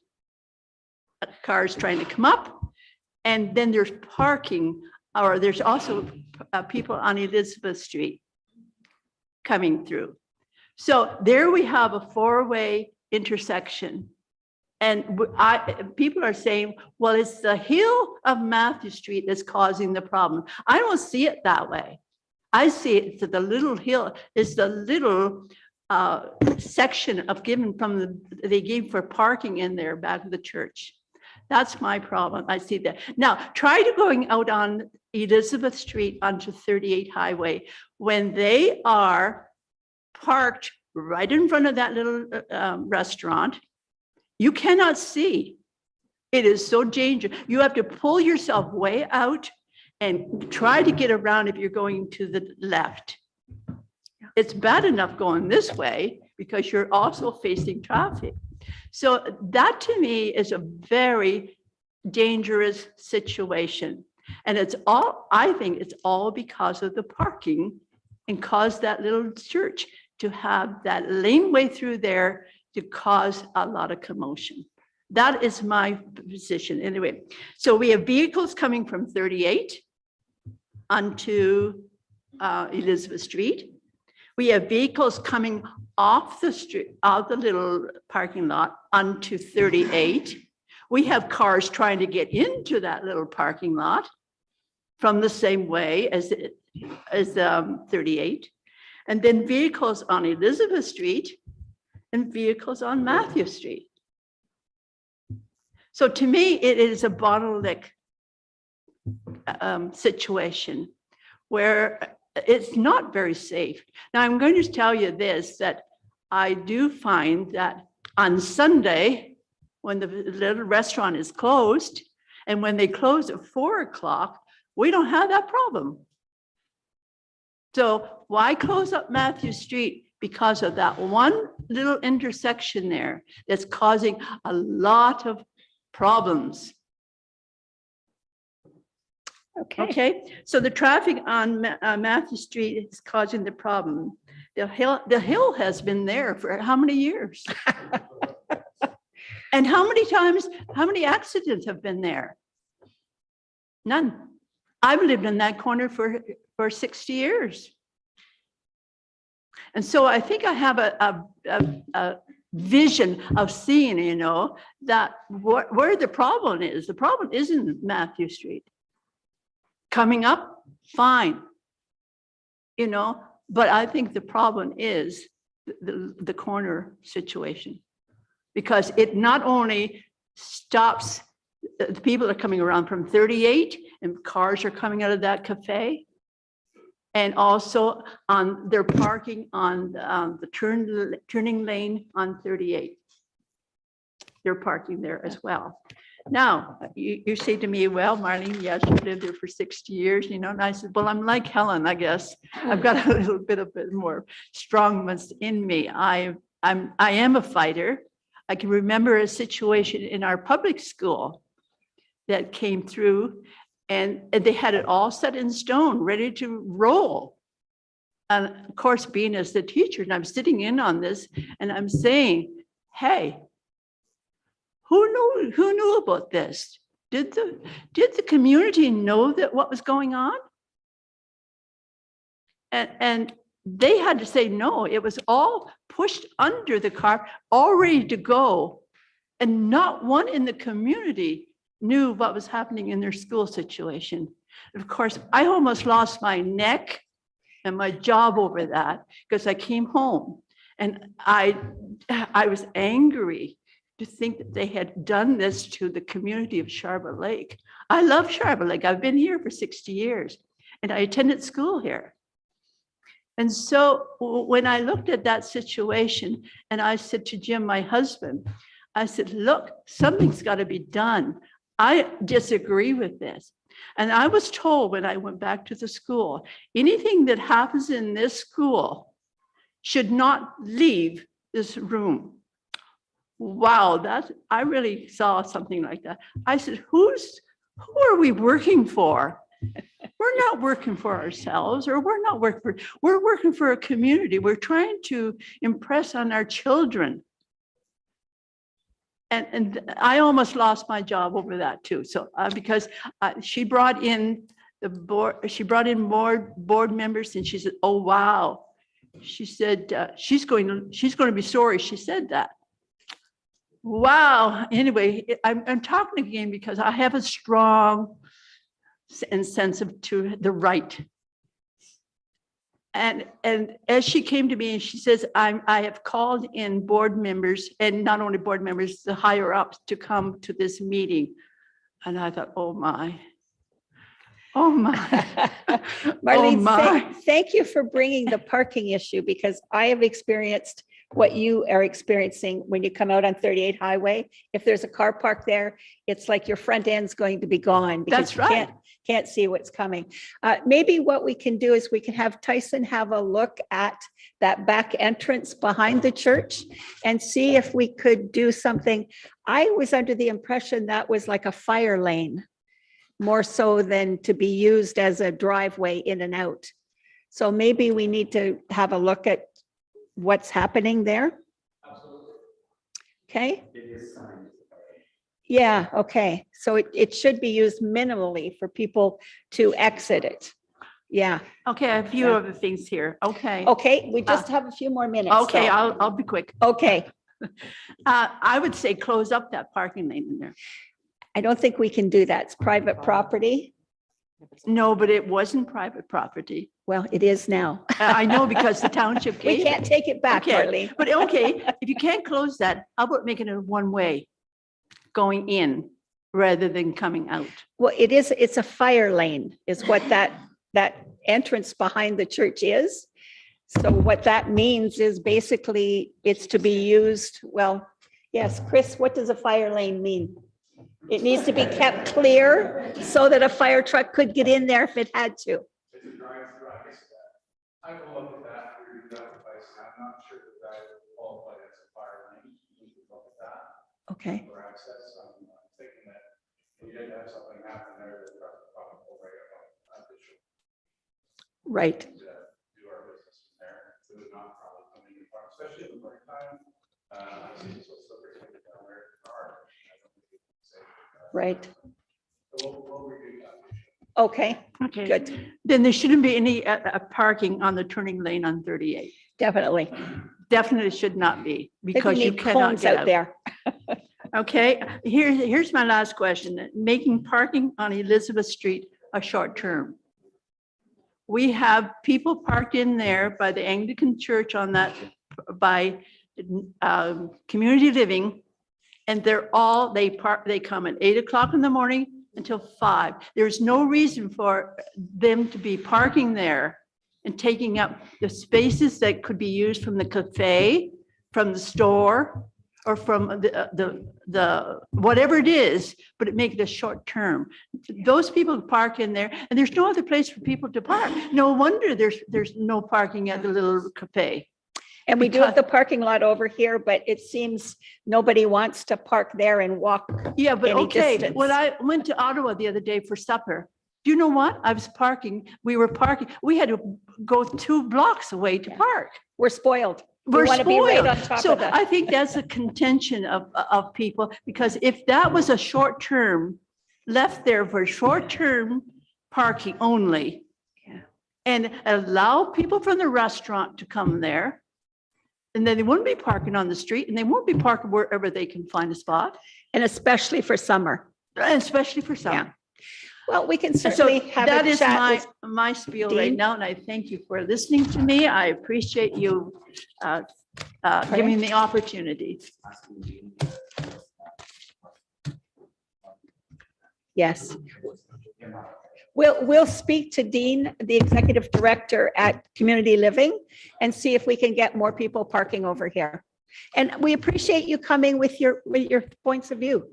a car is trying to come up, and then there's parking, or there's also people on Elizabeth Street coming through. So there we have a 4-way intersection. And people are saying, well, it's the hill of Matthew Street that's causing the problem. I don't see it that way. I see it to the little hill, is the little section of they gave for parking in there back of the church. That's my problem. I see that. Now, try to going out on Elizabeth Street onto 38 Highway when they are parked right in front of that little restaurant. You cannot see. It is so dangerous. You have to pull yourself way out and try to get around if you're going to the left. It's bad enough going this way because you're also facing traffic. So that to me is a very dangerous situation. And I think it's all because of the parking and cause that little church to have that laneway through there to cause a lot of commotion. That is my position anyway. So we have vehicles coming from 38 onto Elizabeth Street. We have vehicles coming off the street, out the little parking lot onto 38. We have cars trying to get into that little parking lot from the same way as 38. And then vehicles on Elizabeth Street and vehicles on Matthew Street. So to me, it is a bottleneck situation where it's not very safe. Now, I'm going to tell you this, that I do find that on Sunday, when the little restaurant is closed, and when they close at 4 o'clock, we don't have that problem. So why close up Matthew Street? Because of that one little intersection there that's causing a lot of problems. Okay, so the traffic on Matthew Street is causing the problem. The hill has been there for how many years? And how many accidents have been there? None. I've lived in that corner for 60 years. And so I think I have a vision of seeing, you know, that where the problem is. The problem isn't Matthew Street. Coming up, fine, you know, but I think the problem is the corner situation, because it not only stops the people are coming around from 38 and cars are coming out of that cafe, and also they're parking on the turning lane on 38. They're parking there as well. Now, you say to me, well, Marlene, yes, you lived there for 60 years, you know, and I said, well, I'm like Helen, I guess. I've got a little bit more strongness in me. I am a fighter. I can remember a situation in our public school that came through, and they had it all set in stone, ready to roll. And of course, being as the teacher, and I'm sitting in on this, and I'm saying, hey, who knew about this? Did the community know that what was going on? And they had to say no. It was all pushed under the car, all ready to go, and not one in the community knew what was happening in their school situation. Of course, I almost lost my neck and my job over that, because I came home and I was angry to think that they had done this to the community of Sharbot Lake. I love Sharbot Lake. I've been here for 60 years and I attended school here. And so when I looked at that situation, and I said to Jim, my husband, I said, look, something's got to be done. I disagree with this. And I was told when I went back to the school, anything that happens in this school should not leave this room. Wow, I really saw something like that. I said, who are we working for? We're not working for ourselves, or we're working for a community. We're trying to impress on our children. And I almost lost my job over that too. So because she brought in more board members, and she said, oh, wow. She said, she's going to be sorry she said that. Wow. Anyway, I'm talking again because I have a strong sense to the right. And as she came to me and she says, I have called in board members, and not only board members, the higher ups, to come to this meeting. And I thought, oh my. Marlene, thank you for bringing the parking issue, because I have experienced what you are experiencing when you come out on 38 Highway. If there's a car parked there, it's like your front end's going to be gone. Because That's right. Can't see what's coming. Maybe what we can do is we can have Tyson have a look at that back entrance behind the church and see if we could do something. I was under the impression that was like a fire lane, more so than to be used as a driveway in and out. So maybe we need to have a look at what's happening there. Okay, yeah, okay. So it should be used minimally for people to exit it. Yeah, Okay, a few other things here. Okay. okay, we just have a few more minutes. Okay, so- I'll be quick. Okay, I would say close up that parking lane in there. I don't think we can do that. It's private property. No, but it wasn't private property. Well, it is now. I know because the township We gave can't it. take it back, Okay, Marlene. but okay, if you can't close that, how about making it a one-way going in rather than coming out? Well, it's a fire lane is what that entrance behind the church is. So what that means is basically it's to be used, well, yes, Chris, what does a fire lane mean? It needs to be kept clear so that a fire truck could get in there if it had to. I will look at that for your device. I'm not sure that would qualify as a fire lane. We could look at that Okay, for access. I'm thinking that if you did have something happen there, the truck would probably go right up on the right. do our business in there. It would not probably come in, especially in the winter time. It's so slippery down there in the car. I don't think it's safe. Right. So we'll review that. Okay, Okay. good. Then there shouldn't be any parking on the turning lane on 38. Definitely. Definitely should not be I think we because you need cannot cones get out out. there. Okay, here's my last question. Making parking on Elizabeth Street a short term. We have people parked in there by the Anglican Church on that, by community living. And they come at 8 o'clock in the morning until 5. There's no reason for them to be parking there and taking up the spaces that could be used from the cafe, from the store, or from the whatever it is, but it make it a short term. Those people park in there and there's no other place for people to park. No wonder there's no parking at the little cafe. And we do have the parking lot over here, but it seems nobody wants to park there and walk. Yeah, but Any okay, distance. when I went to Ottawa the other day for supper, do you know what? We were parking, we had to go 2 blocks away to park. We're spoiled. We We're want to be right spoiled. on top So of that. I think that's a contention of people, because if that was a short term, left there for short term parking only. Yeah. And allow people from the restaurant to come there. And then they wouldn't be parking on the street and they won't be parking wherever they can find a spot, And especially for summer. and especially for Yeah. some. Well, we can So certainly have that a is chat with my spiel right Dean. now, and I thank you for listening to me. I appreciate you giving me the opportunity. Yes. We'll speak to Dean, the executive director at Community Living, and see if we can get more people parking over here. And we appreciate you coming with your points of view.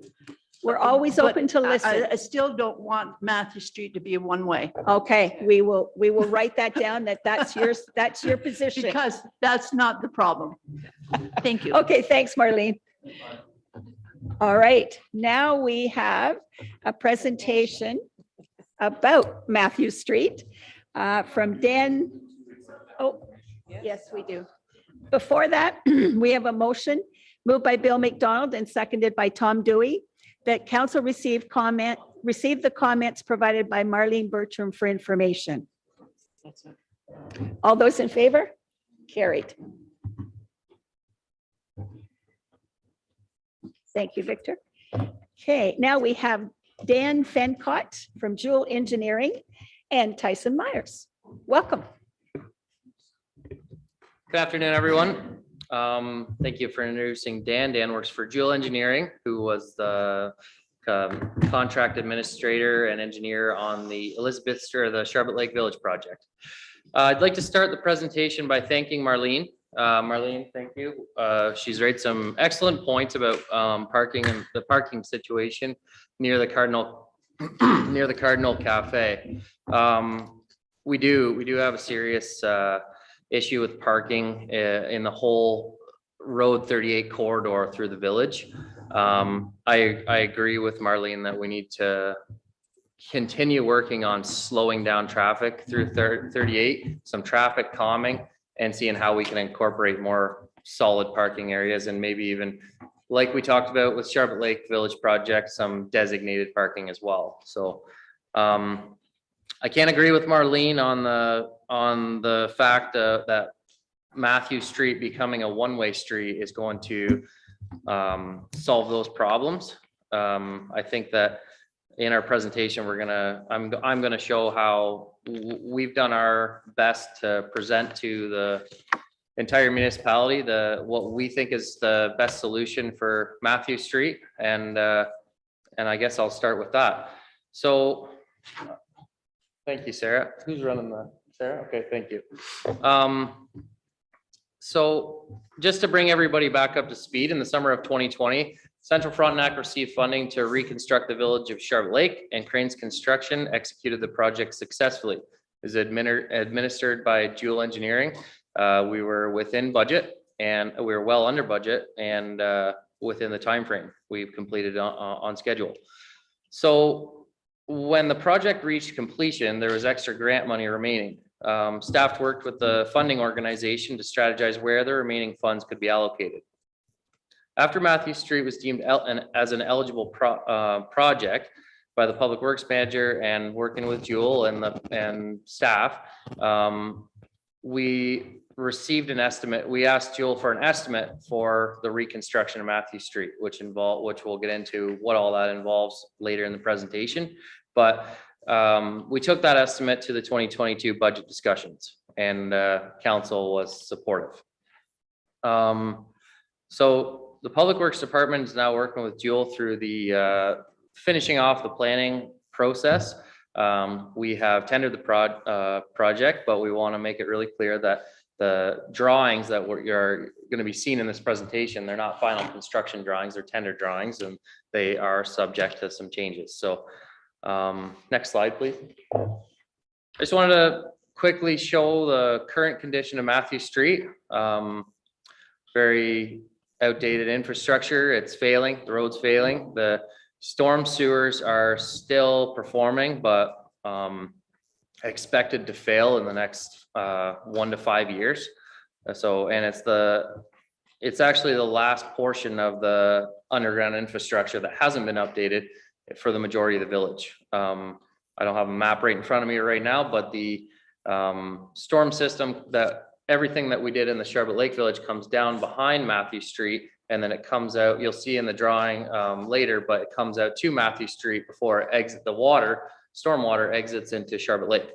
We're always But open to listen. I still don't want Matthew Street to be a one-way, Okay, we will write that down, that's your position. because that's not the problem. Thank you. Okay, thanks, Marlene. All right, now we have a presentation about Matthew Street from Dan. Oh, yes, we do. Before that, we have a motion moved by Bill McDonald and seconded by Tom Dewey that council receive the comments provided by Marlene Bertram for information. All those in favor? Carried. Thank you, Victor. Okay, now we have Dan Fencott from Jewel Engineering and Tyson Myers. Welcome. Good afternoon, everyone. Thank you for introducing Dan. Dan works for Jewel Engineering, who was the contract administrator and engineer on the the Charlotte Lake Village project. I'd like to start the presentation by thanking Marlene. Marlene, thank you. She's raised some excellent points about parking and the parking situation near the Cardinal Cafe. We do have a serious issue with parking in the whole Road 38 corridor through the village. I agree with Marlene that we need to continue working on slowing down traffic through 38, some traffic calming, and seeing how we can incorporate more solid parking areas, and maybe even, like we talked about with Charlotte Lake Village project, some designated parking as well. So I can't agree with Marlene on the fact that Matthew Street becoming a one-way street is going to solve those problems. I think that in our presentation, I'm gonna show how we've done our best to present to the entire municipality what we think is the best solution for Matthew Street, and I guess I'll start with that. So, thank you, Sarah. Who's running Sarah? Okay, thank you. So just to bring everybody back up to speed, in the summer of 2020, Central Frontenac received funding to reconstruct the village of Charlotte Lake, and Crane's Construction executed the project successfully. It was administered by Jewel Engineering. We were within budget, and we were well under budget, and within the time frame we've completed on schedule. So when the project reached completion, there was extra grant money remaining. Staff worked with the funding organization to strategize where the remaining funds could be allocated. After Matthew Street was deemed as an eligible project by the Public Works Manager and working with Jewel and staff, we received an estimate. We asked Jewel for an estimate for the reconstruction of Matthew Street, which we'll get into what all that involves later in the presentation. But we took that estimate to the 2022 budget discussions, and council was supportive. So the Public Works Department is now working with Jewel through the finishing off the planning process. We have tendered the project, but we want to make it really clear that the drawings that you're going to be seen in this presentation, they're not final construction drawings, they're tender drawings, and they are subject to some changes. So next slide, please. I just wanted to quickly show the current condition of Matthew Street. Very outdated infrastructure. It's failing. The road's failing. The storm sewers are still performing, but expected to fail in the next 1 to 5 years. So, and it's actually the last portion of the underground infrastructure that hasn't been updated for the majority of the village. I don't have a map right in front of me right now, but the storm system, everything that we did in the Charlotte Lake Village comes down behind Matthew Street, and then it comes out, you'll see in the drawing later, but it comes out to Matthew Street before it exits the water, stormwater exits into Charlotte Lake.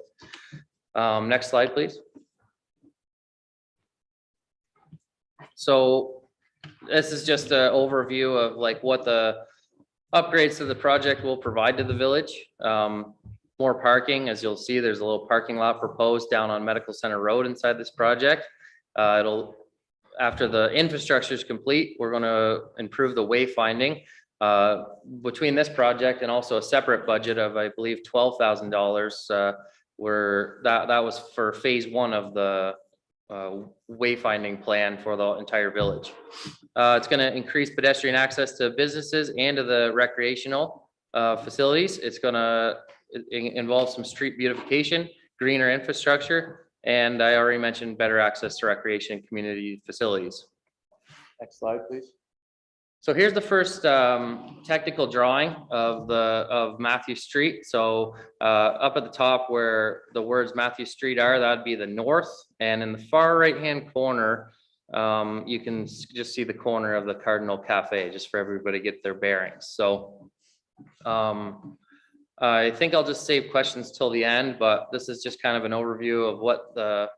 Next slide, please. So this is just an overview of like what the upgrades to the project will provide to the village. More parking, as you'll see, there's a little parking lot proposed down on Medical Center Road inside this project. After the infrastructure is complete, we're going to improve the wayfinding. Between this project and also a separate budget of, I believe, $12,000, where that was for phase 1 of the wayfinding plan for the entire village. It's going to increase pedestrian access to businesses and to the recreational facilities. It's going to involve some street beautification, greener infrastructure, and I already mentioned better access to recreation and community facilities. Next slide, please. So here's the first technical drawing of Matthew Street. So up at the top where the words Matthew Street are, that'd be the north, and in the far right-hand corner, you can just see the corner of the Cardinal Cafe, just for everybody to get their bearings. So I think I'll just save questions till the end, but this is just kind of an overview of what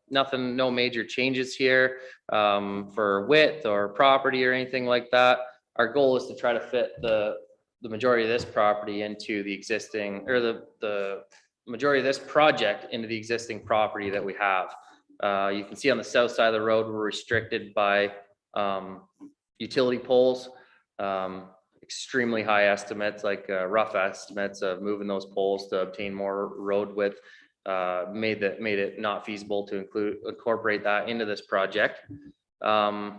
no major changes here for width or property or anything like that. Our goal is to try to fit the majority of this property into the existing, or the majority of this project into the existing property that we have. You can see on the south side of the road, we're restricted by utility poles. Extremely high estimates, like rough estimates of moving those poles to obtain more road width, made it not feasible to incorporate that into this project. I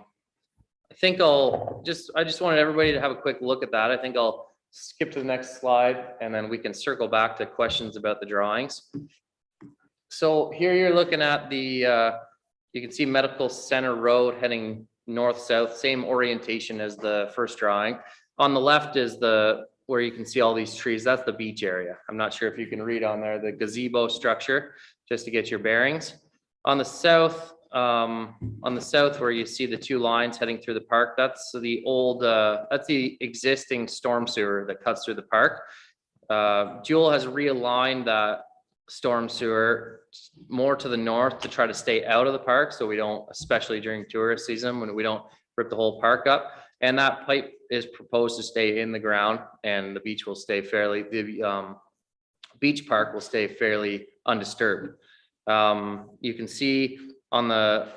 just wanted everybody to have a quick look at that. I think I'll skip to the next slide, and then we can circle back to questions about the drawings. So here you're looking at the, you can see Medical Center Road heading north-south, same orientation as the first drawing. On the left is where you can see all these trees. That's the beach area. I'm not sure if you can read on there, the gazebo structure, just to get your bearings. On the south where you see the two lines heading through the park, that's the old, that's the existing storm sewer that cuts through the park. Jewel has realigned that storm sewer more to the north to try to stay out of the park, so we don't, especially during tourist season, when we don't rip the whole park up. And that pipe is proposed to stay in the ground, and the beach will stay fairly, the beach park will stay fairly undisturbed. You can see on the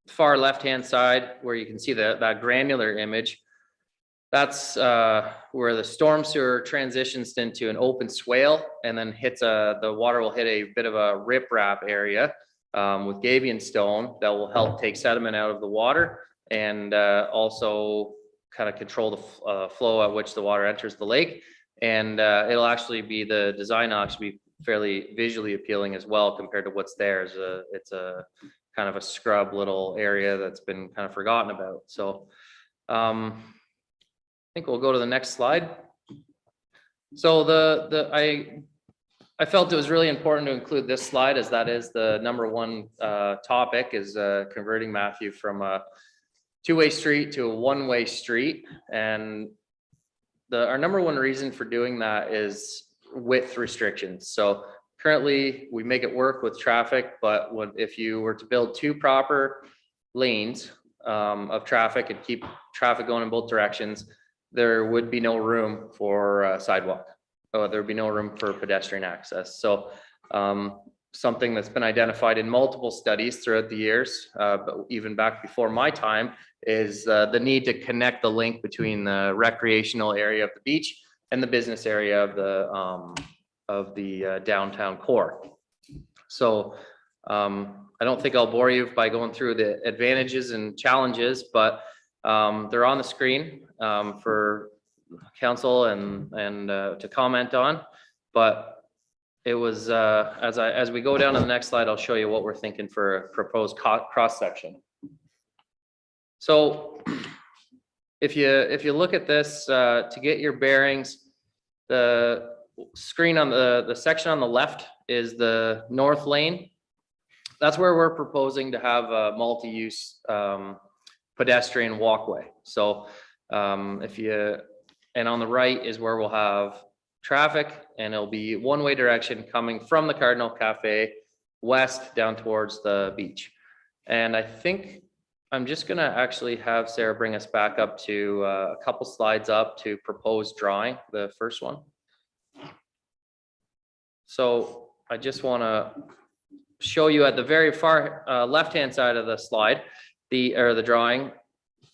far left-hand side where you can see that granular image, that's where the storm sewer transitions into an open swale and then hits the water will hit a bit of a riprap area with gabion stone that will help take sediment out of the water and also kind of control the flow at which the water enters the lake. And it'll actually be, the design will actually be fairly visually appealing as well compared to what's there. It's a kind of a scrub little area that's been kind of forgotten about. So I think we'll go to the next slide. So I felt it was really important to include this slide, as that is the number one topic, is converting Matthew from a two-way street to a one-way street. And our number one reason for doing that is width restrictions. So currently we make it work with traffic, but if you were to build two proper lanes of traffic and keep traffic going in both directions, there would be no room for sidewalk. There would be no room for pedestrian access. So something that's been identified in multiple studies throughout the years, but even back before my time, is the need to connect the link between the recreational area of the beach and the business area of the downtown core. So I don't think I'll bore you by going through the advantages and challenges, but they're on the screen for council and to comment on. But it was as we go down to the next slide, I'll show you what we're thinking for a proposed cross section. So if you look at this to get your bearings, the screen on the section on the left is the north lane. That's where we're proposing to have a multi-use pedestrian walkway. So and on the right is where we'll have traffic, and it'll be one-way direction coming from the Cardinal Cafe west down towards the beach. And I think I'm just gonna actually have Sarah bring us back up to a couple slides up to proposed drawing, the first one. So I just wanna show you at the very far left-hand side of the slide, the drawing.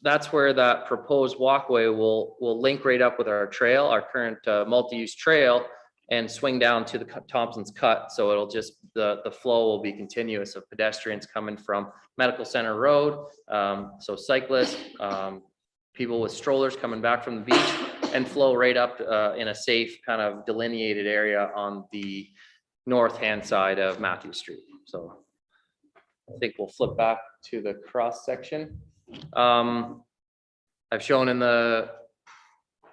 That's where that proposed walkway will link right up with our trail, our current multi-use trail, and swing down to the Thompson's Cut. So it'll just, the flow will be continuous of pedestrians coming from Medical Center Road. So cyclists, people with strollers coming back from the beach, and flow right up in a safe kind of delineated area on the north-hand side of Matthew Street. So I think we'll flip back to the cross section. I've shown in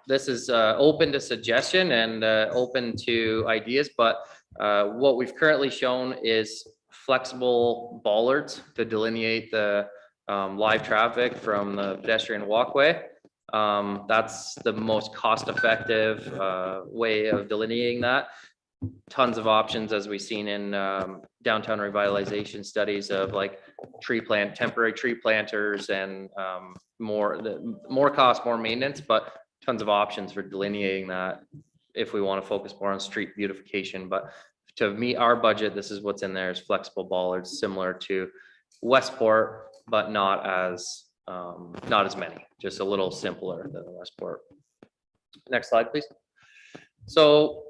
this is open to suggestion and open to ideas, but what we've currently shown is flexible bollards to delineate the live traffic from the pedestrian walkway. That's the most cost-effective way of delineating that. Tons of options, as we've seen in downtown revitalization studies, of like temporary tree planters, and more cost, more maintenance, but tons of options for delineating that if we want to focus more on street beautification. But to meet our budget, this is what's in there, is flexible bollards similar to Westport, but not as many, just a little simpler than Westport. Next slide, please. So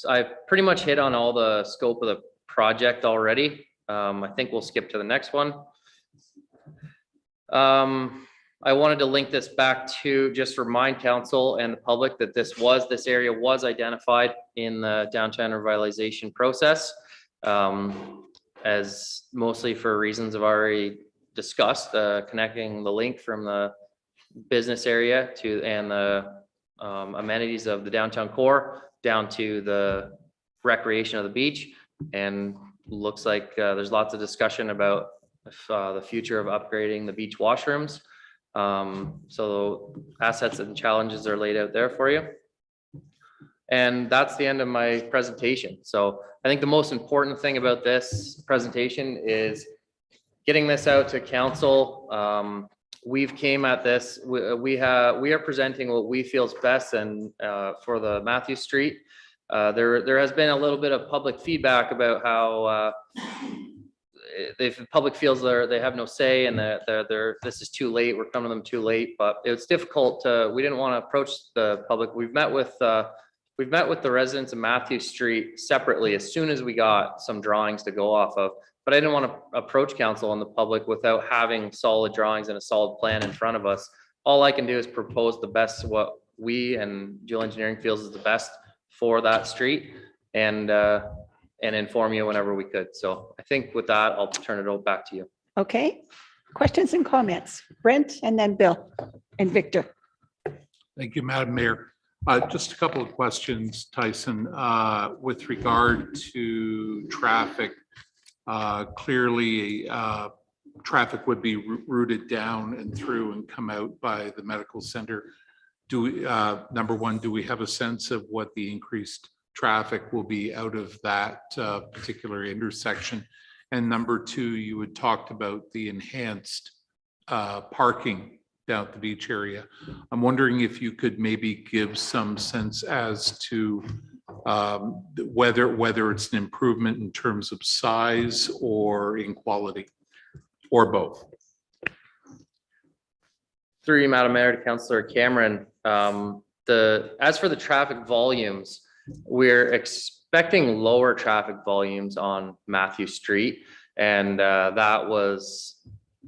I pretty much hit on all the scope of the project already. I think we'll skip to the next one. I wanted to link this back to just remind council and the public that this area was identified in the downtown revitalization process. As mostly for reasons I've already discussed, connecting the link from the business area to, and the amenities of the downtown core down to the recreation of the beach. And looks like there's lots of discussion about the future of upgrading the beach washrooms. So assets and challenges are laid out there for you. And that's the end of my presentation. So I think the most important thing about this presentation is getting this out to council. We've came at this, we are presenting what we feel is best and for the Matthew Street. There has been a little bit of public feedback about how if the public feels they have no say and that this is too late, we're coming to them too late, but it's difficult to, we didn't want to approach the public. We've met with the residents of Matthew Street separately as soon as we got some drawings to go off of, but I didn't want to approach council and the public without having solid drawings and a solid plan in front of us. All I can do is propose the best, what we and Dual Engineering feels is the best for that street, and inform you whenever we could. So I think with that, I'll turn it over back to you. Okay, questions and comments? Brent and then Bill and Victor. Thank you, Madam Mayor. Just a couple of questions, Tyson, with regard to traffic. Clearly, traffic would be routed down and through and come out by the medical center. Do we, number one, do we have a sense of what the increased traffic will be out of that particular intersection? And number two, you had talked about the enhanced parking down at the beach area. I'm wondering if you could maybe give some sense as to whether it's an improvement in terms of size or in quality, or both. Through you, Madam Mayor, to Councillor Cameron, as for the traffic volumes, we're expecting lower traffic volumes on Matthew Street, and that was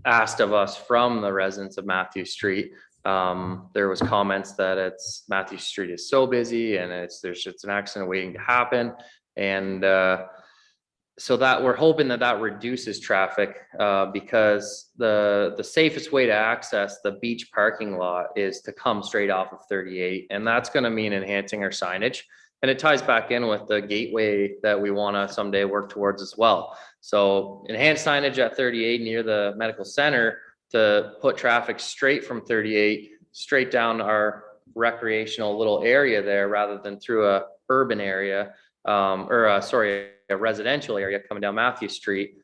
asked of us from the residents of Matthew Street. There was comments that Matthew Street is so busy and it's an accident waiting to happen, and so that we're hoping that reduces traffic because the safest way to access the beach parking lot is to come straight off of 38, and that's going to mean enhancing our signage. And it ties back in with the gateway that we want to someday work towards as well. So enhanced signage at 38 near the medical center to put traffic straight from 38 straight down our recreational little area there, rather than through a urban area a residential area coming down Matthew Street.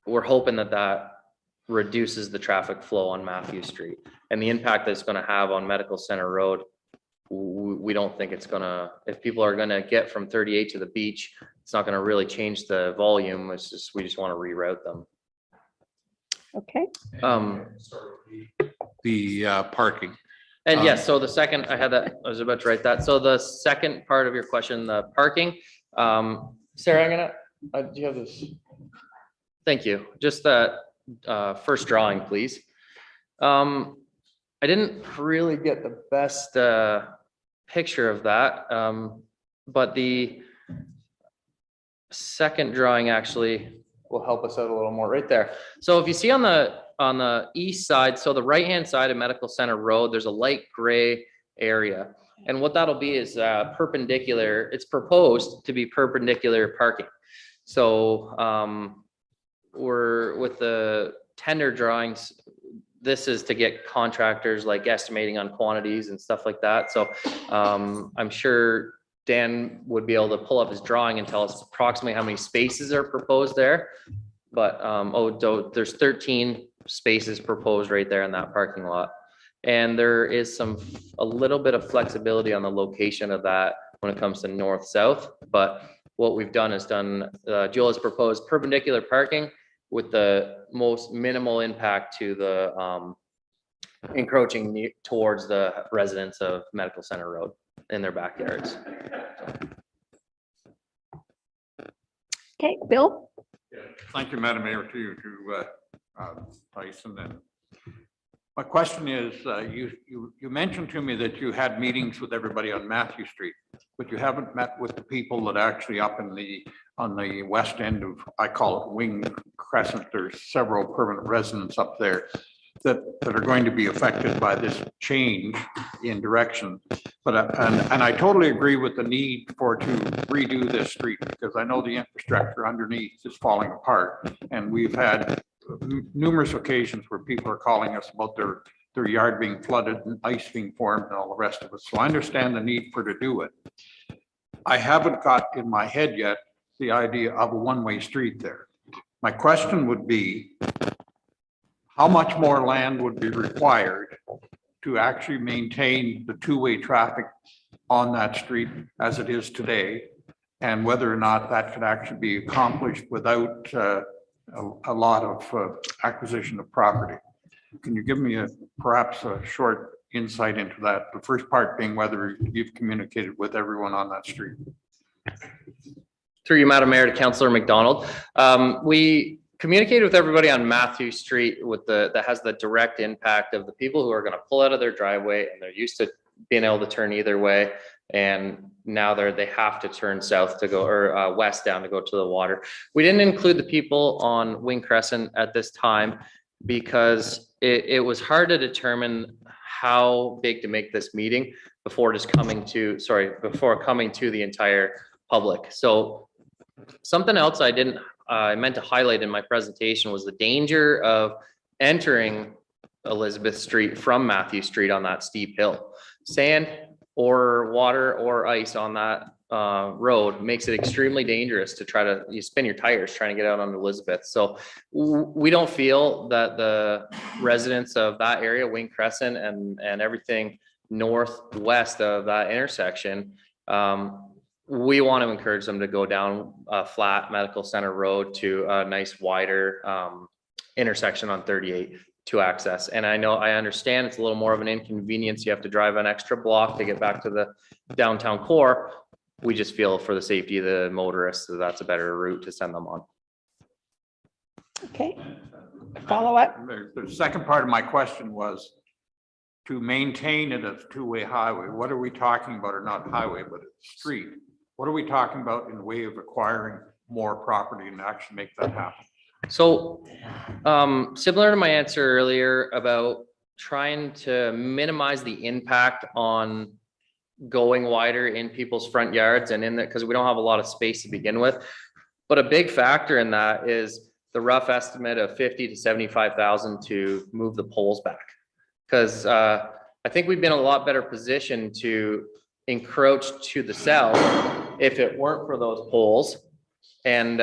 We're hoping that reduces the traffic flow on Matthew Street, and the impact that it's going to have on Medical Center Road. We don't think it's gonna, if people are gonna get from 38 to the beach, it's not gonna really change the volume. It's just, we just want to reroute them. Okay. The parking. And yes, so the second, I was about to write that. So the second part of your question, the parking, Sarah, do you have this? Thank you. Just that first drawing, please. I didn't really get the best picture of that, but the second drawing actually will help us out a little more right there. So if you see on the east side, so the right-hand side of Medical Center Road, there's a light gray area. And what that'll be is perpendicular. It's proposed to be perpendicular parking. So we're with the tender drawings, this is to get contractors like estimating on quantities and stuff like that. So I'm sure Dan would be able to pull up his drawing and tell us approximately how many spaces are proposed there. But there's 13 spaces proposed right there in that parking lot. And there is a little bit of flexibility on the location of that when it comes to north-south. But what we've done is Joel has proposed perpendicular parking with the most minimal impact to the encroaching towards the residents of Medical Center Road in their backyards. Okay, Bill? Thank you, Madam Mayor, to Tyson. And My question is, you mentioned to me that you had meetings with everybody on Matthew Street, but you haven't met with the people that actually up on the west end of, I call it Wing Crescent. There's several permanent residents up there that are going to be affected by this change in direction. But, and I totally agree with the need to redo this street, because I know the infrastructure underneath is falling apart. And we've had numerous occasions where people are calling us about their yard being flooded and ice being formed and all the rest of it. So I understand the need to do it. I haven't got in my head yet the idea of a one-way street there. My question would be, how much more land would be required to actually maintain the two-way traffic on that street as it is today? And whether or not that could actually be accomplished without a lot of acquisition of property. Can you give me perhaps a short insight into that? The first part being whether you've communicated with everyone on that street. Through you, Madam Mayor, to Councillor McDonald. We communicated with everybody on Matthew Street that has the direct impact of the people who are going to pull out of their driveway, and they're used to being able to turn either way. And now they have to turn south to go, or west down to go to the water. We didn't include the people on Wing Crescent at this time because it was hard to determine how big to make this meeting before coming to the entire public. So something else I meant to highlight in my presentation was the danger of entering Elizabeth Street from Matthew Street on that steep hill. Sand or water or ice on that road makes it extremely dangerous to you spin your tires trying to get out on Elizabeth. So we don't feel that the residents of that area, Wing Crescent and everything northwest of that intersection, we want to encourage them to go down a flat Medical Center Road to a nice wider intersection on 38 to access. And I understand it's a little more of an inconvenience. You have to drive an extra block to get back to the downtown core. We just feel for the safety of the motorists that that's a better route to send them on. Okay. Follow up. The second part of my question was to maintain it as a two-way highway. What are we talking about, or not highway, but a street? What are we talking about in the way of acquiring more property and actually make that happen? So similar to my answer earlier about trying to minimize the impact on going wider in people's front yards and in there, because we don't have a lot of space to begin with. But a big factor in that is the rough estimate of 50 to 75,000 to move the poles back. Because I think we've been in a lot better position to encroach to the south if it weren't for those poles. And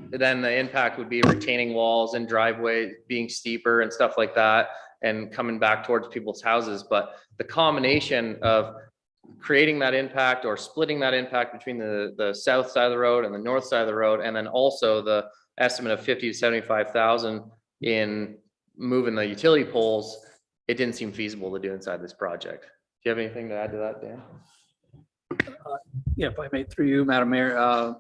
then the impact would be retaining walls and driveways being steeper and stuff like that, and coming back towards people's houses. But the combination of creating that impact or splitting that impact between the south side of the road and the north side of the road, and then also the estimate of 50 to 75,000 in moving the utility poles, it didn't seem feasible to do inside this project. Do you have anything to add to that, Dan? Yeah, if I may, through you, Madam Mayor,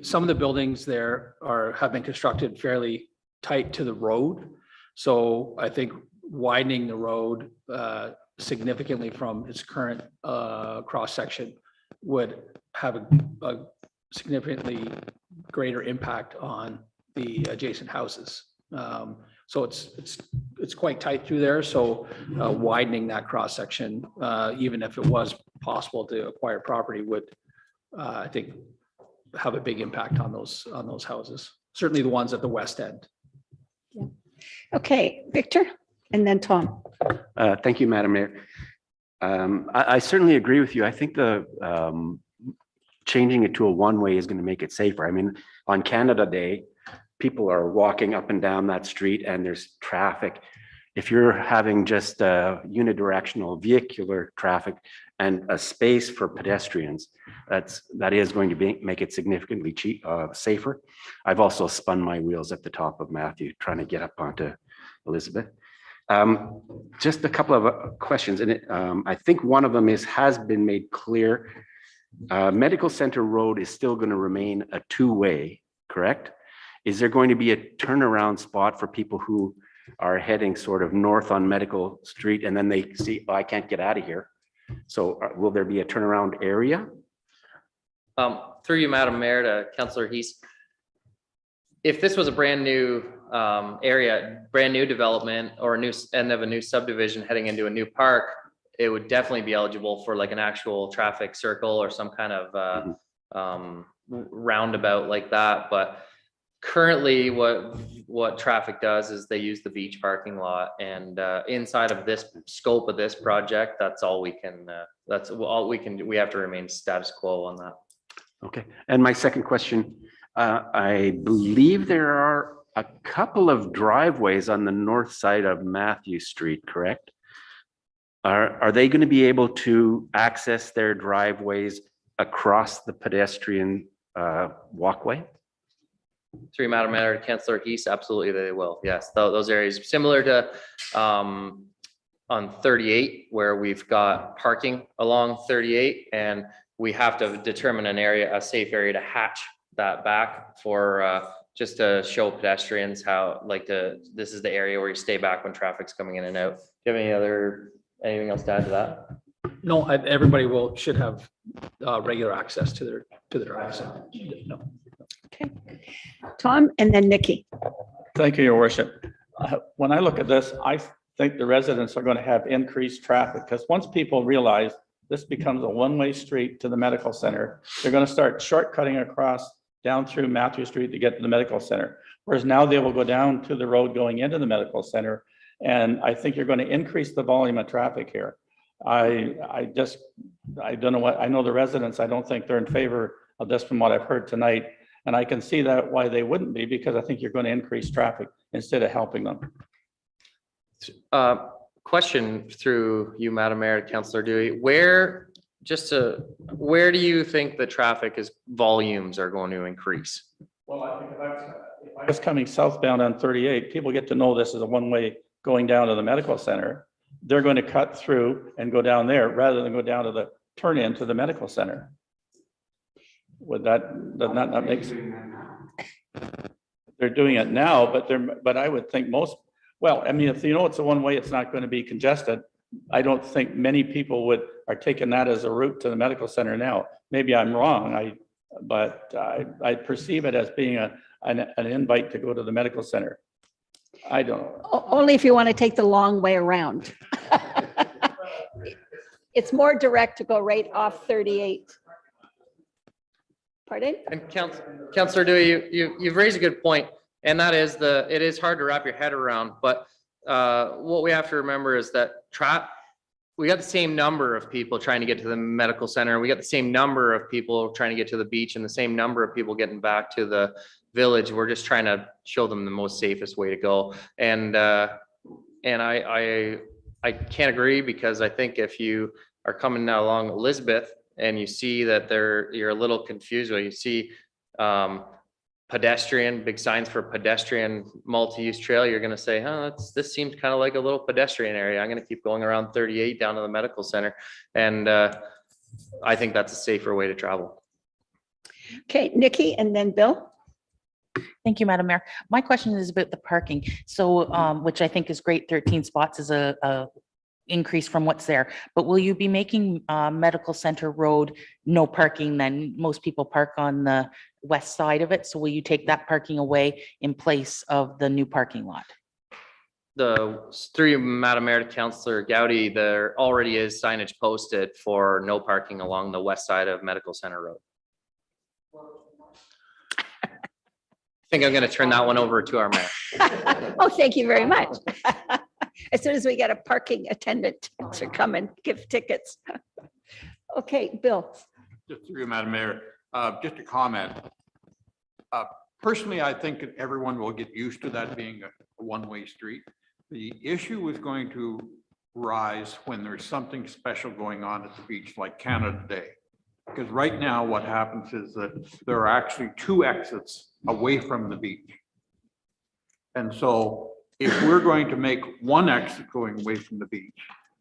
some of the buildings there have been constructed fairly tight to the road. So I think widening the road significantly from its current cross section would have a significantly greater impact on the adjacent houses. So it's quite tight through there. So widening that cross section, even if it was possible to acquire property, would I think have a big impact on those houses. Certainly the ones at the west end. Yeah. Okay, Victor, and then Tom. Thank you, Madam Mayor. I certainly agree with you. I think the changing it to a one-way is going to make it safer. I mean, on Canada Day, people are walking up and down that street and there's traffic. If you're having just unidirectional vehicular traffic and a space for pedestrians, that is going to make it significantly safer. I've also spun my wheels at the top of Matthew trying to get up onto Elizabeth. Just a couple of questions, and I think one of them has been made clear. Medical Center Road is still going to remain a two-way, correct? Is there going to be a turnaround spot for people who are heading sort of north on Medical Street and then they see, oh, I can't get out of here. So will there be a turnaround area? Through you, Madam Mayor, to Councillor Heath. If this was a brand new area, brand new development or a new end of a new subdivision heading into a new park, it would definitely be eligible for like an actual traffic circle or some kind of roundabout like that. But currently what traffic does is they use the beach parking lot, and inside of this scope of this project, that's all we can, that's all we can do. We have to remain status quo on that. Okay, and my second question, I believe there are a couple of driveways on the north side of Matthew Street, correct? Are they going to be able to access their driveways across the pedestrian walkway? Through Madam Mayor, Councillor Heath, absolutely they will. Yes, those areas similar to on 38 where we've got parking along 38 and we have to determine an area, a safe area to hatch that back for just to show pedestrians how this is the area where you stay back when traffic's coming in and out. Do you have anything else to add to that? No, everybody should have regular access to their drives. No. Okay. Tom and then Nikki. Thank you, Your Worship. When I look at this, I think the residents are going to have increased traffic because once people realize this becomes a one-way street to the medical center, they're going to start shortcutting across down through Matthew Street to get to the medical center. Whereas now they will go down to the road going into the medical center. And I think you're going to increase the volume of traffic here. I don't know what, I know the residents, I don't think they're in favor of this from what I've heard tonight. And I can see that why they wouldn't be, because I think you're going to increase traffic instead of helping them. Question through you, Madam Mayor, Councillor Dewey, where do you think the traffic volumes are going to increase? Well, I think if I was coming southbound on 38, people get to know this is a one-way going down to the medical center. They're going to cut through and go down there rather than go down to the turn in to the medical center. Would that, does that not make sense? They're doing it now, but I would think most, well, I mean, if you know it's a one-way, it's not going to be congested. I don't think many people are taking that as a route to the medical center now. Maybe I'm wrong, but I perceive it as being an invite to go to the medical center. I don't know. Only if you want to take the long way around. It's more direct to go right off 38. Pardon? And Councillor Dewey, you've raised a good point, and that is it is hard to wrap your head around, but what we have to remember is that we got the same number of people trying to get to the medical center. We got the same number of people trying to get to the beach and the same number of people getting back to the village. We're just trying to show them the most safest way to go. And I can't agree, because I think if you are coming now along Elizabeth and you see that you're a little confused when you see pedestrian, big signs for pedestrian multi-use trail, you're going to say, oh, this seems kind of like a little pedestrian area. I'm going to keep going around 38 down to the medical center. And I think that's a safer way to travel. Okay, Nikki and then Bill. Thank you, Madam Mayor. My question is about the parking. So, which I think is great. 13 spots is a increase from what's there. But will you be making Medical Center Road no parking then? Most people park on the west side of it. So will you take that parking away in place of the new parking lot? Through Madam Mayor to Councillor Gowdy, there already is signage posted for no parking along the west side of Medical Center Road. I think I'm going to turn that one over to our mayor. Oh, thank you very much. As soon as we get a parking attendant to come and give tickets. Okay, Bill. Just through you, Madam Mayor, just a comment. Personally, I think that everyone will get used to that being a one-way street. The issue is going to rise when there's something special going on at the beach, like Canada Day. Because right now what happens is that there are actually two exits away from the beach. And so if we're going to make one exit going away from the beach,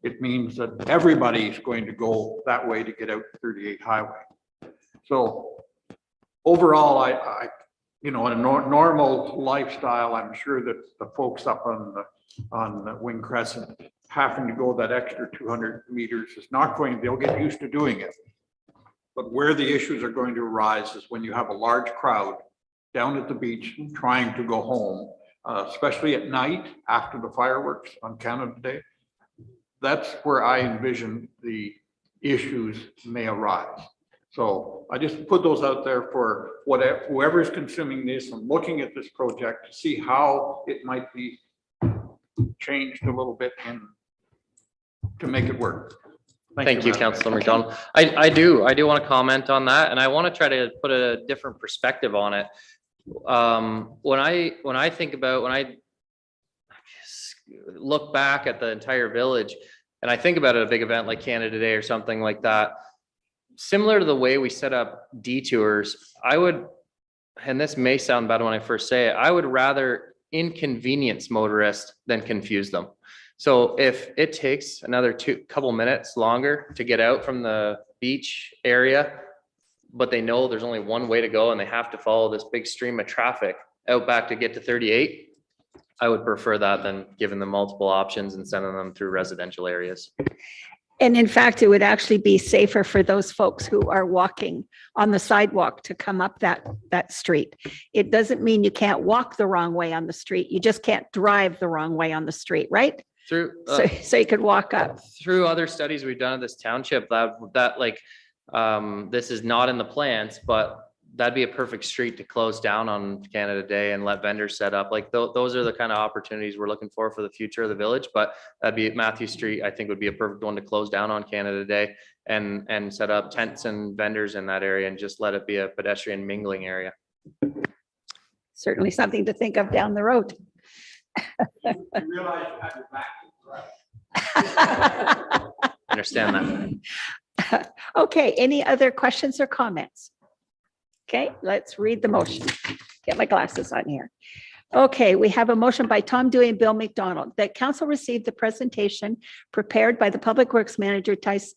it means that everybody's going to go that way to get out 38 highway. So overall, you know, in a normal lifestyle, I'm sure that the folks up on the Wing Crescent having to go that extra 200 meters is not going, they'll get used to doing it. But where the issues are going to arise is when you have a large crowd down at the beach trying to go home, especially at night after the fireworks on Canada Day. That's where I envision the issues may arise. So I just put those out there for whatever, whoever is consuming this and looking at this project to see how it might be changed a little bit and to make it work. Thank you, Madam Councilor Mayor. McDonald. I do want to comment on that, and I want to try to put a different perspective on it. When I think about, when I look back at the entire village, and I think about a big event like Canada Day or something like that, similar to the way we set up detours, I would, and this may sound bad when I first say it, I would rather inconvenience motorists than confuse them. So if it takes another couple minutes longer to get out from the beach area, but they know there's only one way to go and they have to follow this big stream of traffic out back to get to 38, I would prefer that than giving them multiple options and sending them through residential areas. And in fact, it would actually be safer for those folks who are walking on the sidewalk to come up that street. It doesn't mean you can't walk the wrong way on the street. You just can't drive the wrong way on the street, right? Through So you could walk up. through other studies we've done at this township, that like this is not in the plans, but that'd be a perfect street to close down on Canada Day and let vendors set up. Like those are the kind of opportunities we're looking for the future of the village. But that'd be Matthew Street, I think would be a perfect one to close down on Canada Day and set up tents and vendors in that area and just let it be a pedestrian mingling area. Certainly something to think of down the road. Understand that. Okay, any other questions or comments? Okay, let's read the motion. Get my glasses on here. Okay, we have a motion by Tom Dewey and Bill McDonald that council received the presentation prepared by the Public Works Manager Tyson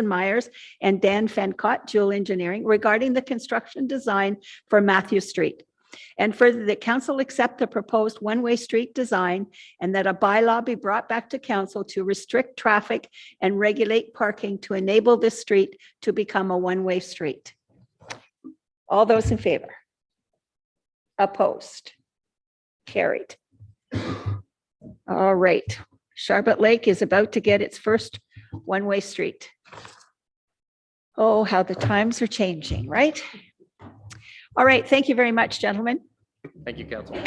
Myers and Dan Fencott, Jewel Engineering, regarding the construction design for Matthew Street. And further, that council accept the proposed one-way street design and that a bylaw be brought back to council to restrict traffic and regulate parking to enable this street to become a one-way street. All those in favor? Opposed? Carried. All right. Charlotte Lake is about to get its first one-way street. Oh, how the times are changing, right? All right. Thank you very much, gentlemen. Thank you, Council.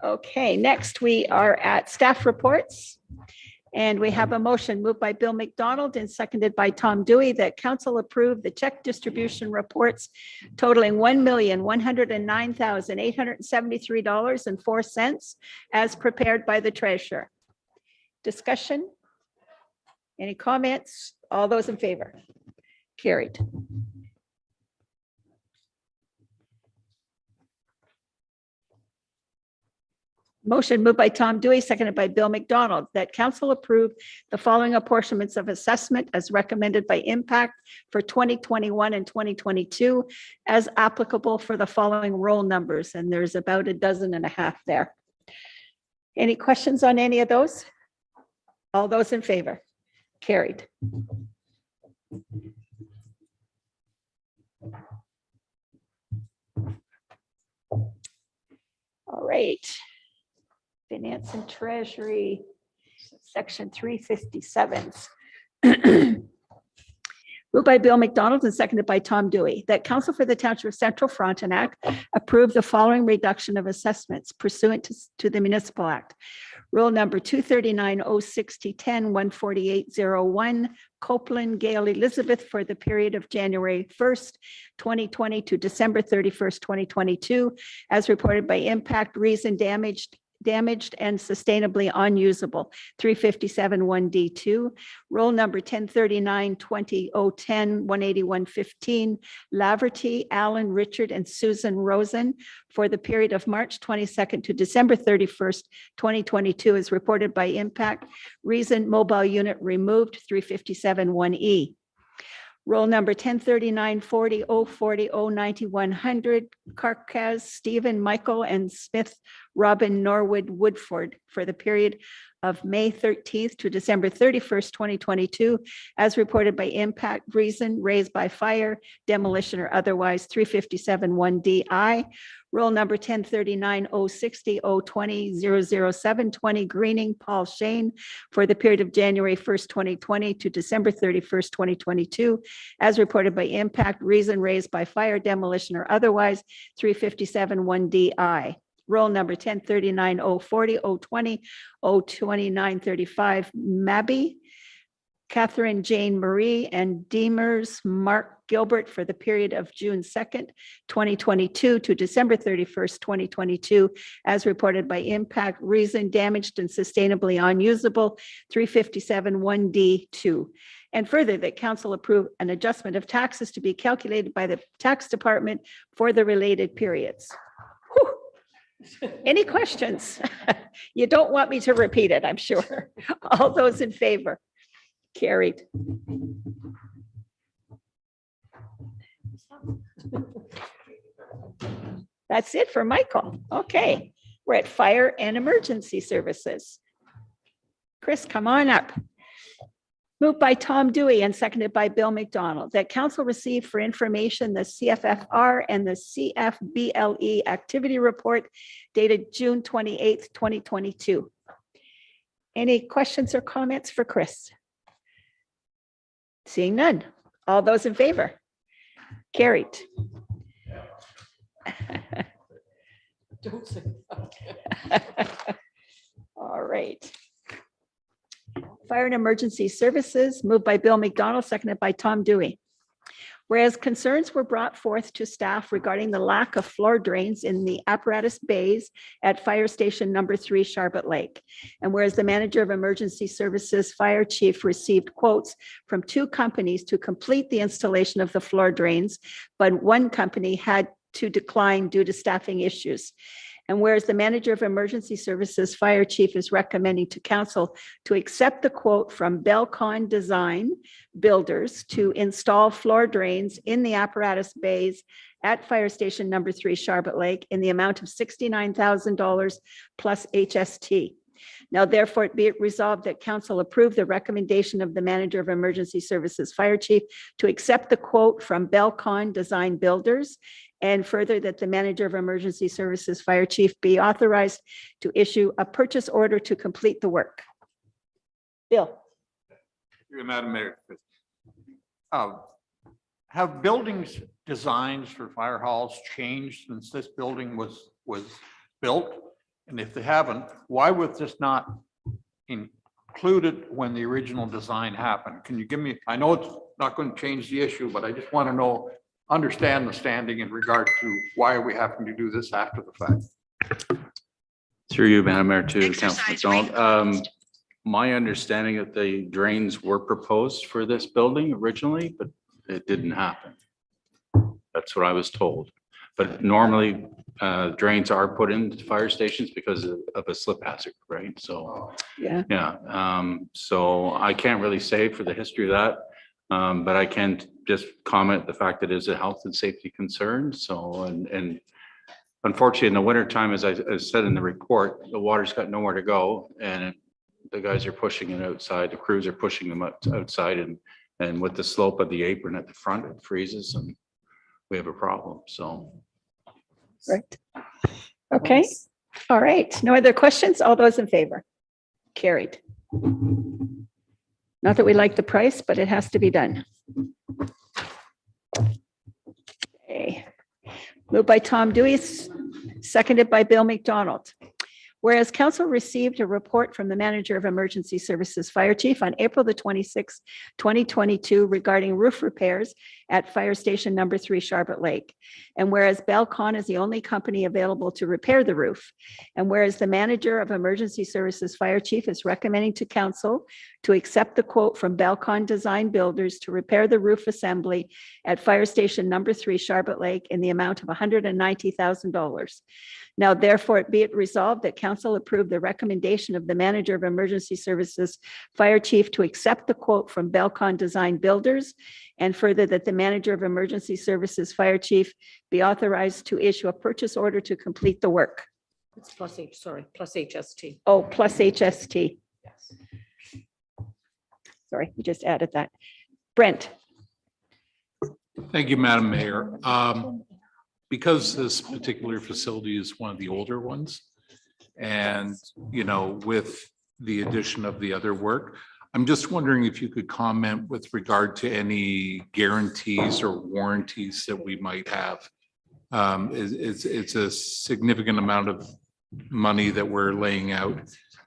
Okay, next we are at staff reports. And we have a motion moved by Bill McDonald and seconded by Tom Dewey that council approve the check distribution reports totaling $1,109,873.04 as prepared by the treasurer. Discussion? Any comments? All those in favor? Carried. Motion moved by Tom Dewey, seconded by Bill McDonald, that council approve the following apportionments of assessment as recommended by impact for 2021 and 2022 as applicable for the following roll numbers. And there's about a dozen and a half there. Any questions on any of those? All those in favor? Carried. All right. Finance and Treasury, section 357. Moved by Bill McDonald and seconded by Tom Dewey, that council for the Township of Central Frontenac approve the following reduction of assessments pursuant to the Municipal Act. Rule number 239-06010-14801, Copeland Gale Elizabeth for the period of January 1st, 2020 to December 31st, 2022, as reported by impact, reason damaged and sustainably unusable, 357-1D2. Roll number 1039-2010-18115, Laverty, Alan, Richard, and Susan Rosen for the period of March 22nd to December 31st, 2022, as reported by impact, reason mobile unit removed, 357-1E. Roll number 103940 040 090 100, Carcas, Stephen, Michael, and Smith, Robin, Norwood, Woodford for the period of May 13th to December 31st, 2022, as reported by impact, reason, raised by fire, demolition, or otherwise, 357 1DI. Roll number 1039 060 020 007 20, Greening, Paul Shane, for the period of January 1st, 2020 to December 31st, 2022, as reported by impact, reason, raised by fire, demolition, or otherwise, 357 1DI. Roll number 1039 040 020 029 35, Mabby, Catherine Jane Marie, and Demers Mark Gilbert for the period of June 2nd, 2022 to December 31st, 2022, as reported by impact, reason, damaged and sustainably unusable, 357 1D2. And further, that council approve an adjustment of taxes to be calculated by the tax department for the related periods. Whew. Any questions? You don't want me to repeat it, I'm sure. All those in favor? Carried. That's it for Michael. Okay, we're at fire and emergency services. Chris, come on up. Moved by Tom Dewey and seconded by Bill McDonald, that council received for information the CFFR and the CFBLE activity report dated June 28th, 2022. Any questions or comments for Chris? Seeing none. All those in favor? Carried. Don't say All right. Fire and Emergency Services, moved by Bill McDonald, seconded by Tom Dewey. Whereas concerns were brought forth to staff regarding the lack of floor drains in the apparatus bays at Fire Station Number 3, Charlotte Lake. And whereas the Manager of Emergency Services Fire Chief received quotes from 2 companies to complete the installation of the floor drains, but one company had to decline due to staffing issues. And whereas the Manager of Emergency Services Fire Chief is recommending to council to accept the quote from Belcon Design Builders to install floor drains in the apparatus bays at Fire Station Number 3, Charlotte Lake, in the amount of $69,000 plus HST. Now therefore it be it resolved that council approve the recommendation of the Manager of Emergency Services Fire Chief to accept the quote from Belcon Design Builders, and further that the Manager of Emergency Services Fire Chief be authorized to issue a purchase order to complete the work. Bill. Madam Mayor. Have buildings designs for fire halls changed since this building was built? And if they haven't, why was this not included when the original design happened? Can you give me, I know it's not going to change the issue, but I just want to know, understand the standing in regard to why are we having to do this after the fact? Through you, Madam Mayor, to Councilor McDonald. My understanding that the drains were proposed for this building originally, but it didn't happen. That's what I was told. But normally drains are put into fire stations because of a slip hazard, right? So, yeah. So I can't really say for the history of that, but I can just comment the fact that it is a health and safety concern. So, and unfortunately in the winter time, as I said in the report, the water's got nowhere to go and the guys are pushing it outside. The crews are pushing them outside and with the slope of the apron at the front, it freezes and we have a problem. So. Right. Okay. All right. No other questions? All those in favor? Carried. Not that we like the price, but it has to be done. Okay. Moved by Tom Dewey, seconded by Bill McDonald. Whereas council received a report from the Manager of Emergency Services Fire Chief on April the 26th, 2022 regarding roof repairs at Fire Station Number 3, Charlotte Lake. And whereas Belcon is the only company available to repair the roof. And whereas the manager of Emergency Services Fire Chief is recommending to council to accept the quote from Belcon Design Builders to repair the roof assembly at Fire Station Number 3, Charlotte Lake in the amount of $190,000. Now, therefore, be it resolved that council approve the recommendation of the manager of Emergency Services Fire Chief to accept the quote from Belcon Design Builders, and further that the manager of Emergency Services Fire Chief be authorized to issue a purchase order to complete the work. It's plus HST. Oh, plus HST. Sorry, we just added that. Brent. Thank you, Madam Mayor. Because this particular facility is one of the older ones, and, you know, with the addition of the other work, I'm just wondering if you could comment with regard to any guarantees or warranties that we might have. It's a significant amount of money that we're laying out.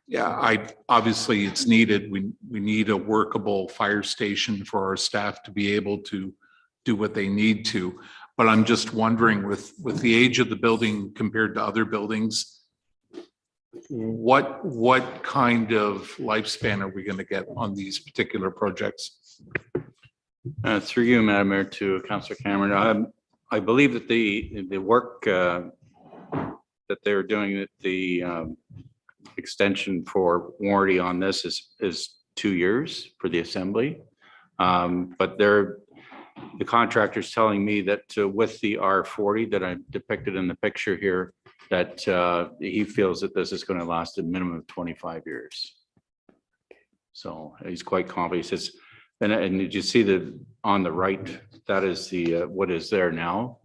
Yeah, obviously it's needed. We need a workable fire station for our staff to be able to do what they need to. But I'm just wondering, with the age of the building compared to other buildings, what kind of lifespan are we going to get on these particular projects? Through you, Madam Mayor, to Councillor Cameron. I believe that the work that they're doing, the extension for warranty on this is 2 years for the assembly. But the contractor's telling me that with the R40 that I depicted in the picture here, that he feels that this is going to last a minimum of 25 years. So he's quite confident. He says, and did you see on the right, that is the what is there now,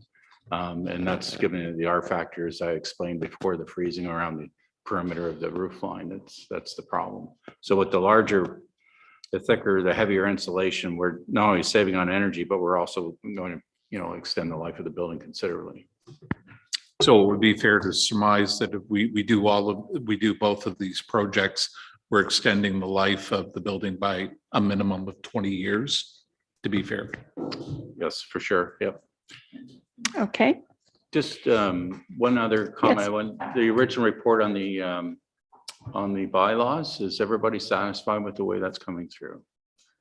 and that's given the R factor, as I explained before, the freezing around the perimeter of the roof line. That's the problem. So with the larger, the thicker, the heavier insulation, we're not only saving on energy, but we're also going to, you know, extend the life of the building considerably. So it would be fair to surmise that if we do both of these projects, we're extending the life of the building by a minimum of 20 years, to be fair. Yes, for sure. Yep. Okay. Just one other comment. The original report on the bylaws, is everybody satisfied with the way that's coming through?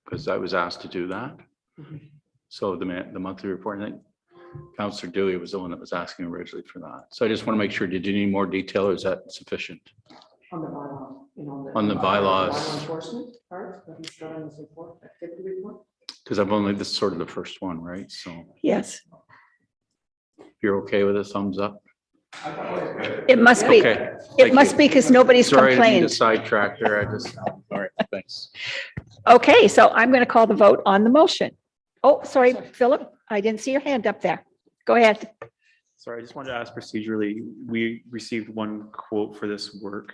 Because I was asked to do that. So the monthly report, I think Councillor Dewey was the one that was asking originally for that. So I just want to make sure, did you need more detail, or is that sufficient? On the bylaw, you know. On the bylaws. Bylaw enforcement part, that was done in this report, activity report. Because I've only, this is sort of the first one, right? So Yes. if you're okay with a thumbs up. It must be. Okay, It must be because nobody's sorry, I didn't mean complained. to sidetrack there. I just, all right, thanks. Okay, so I'm going to call the vote on the motion. Oh, sorry, Philip, I didn't see your hand up there. Go ahead. Sorry, I just wanted to ask procedurally, we received one quote for this work.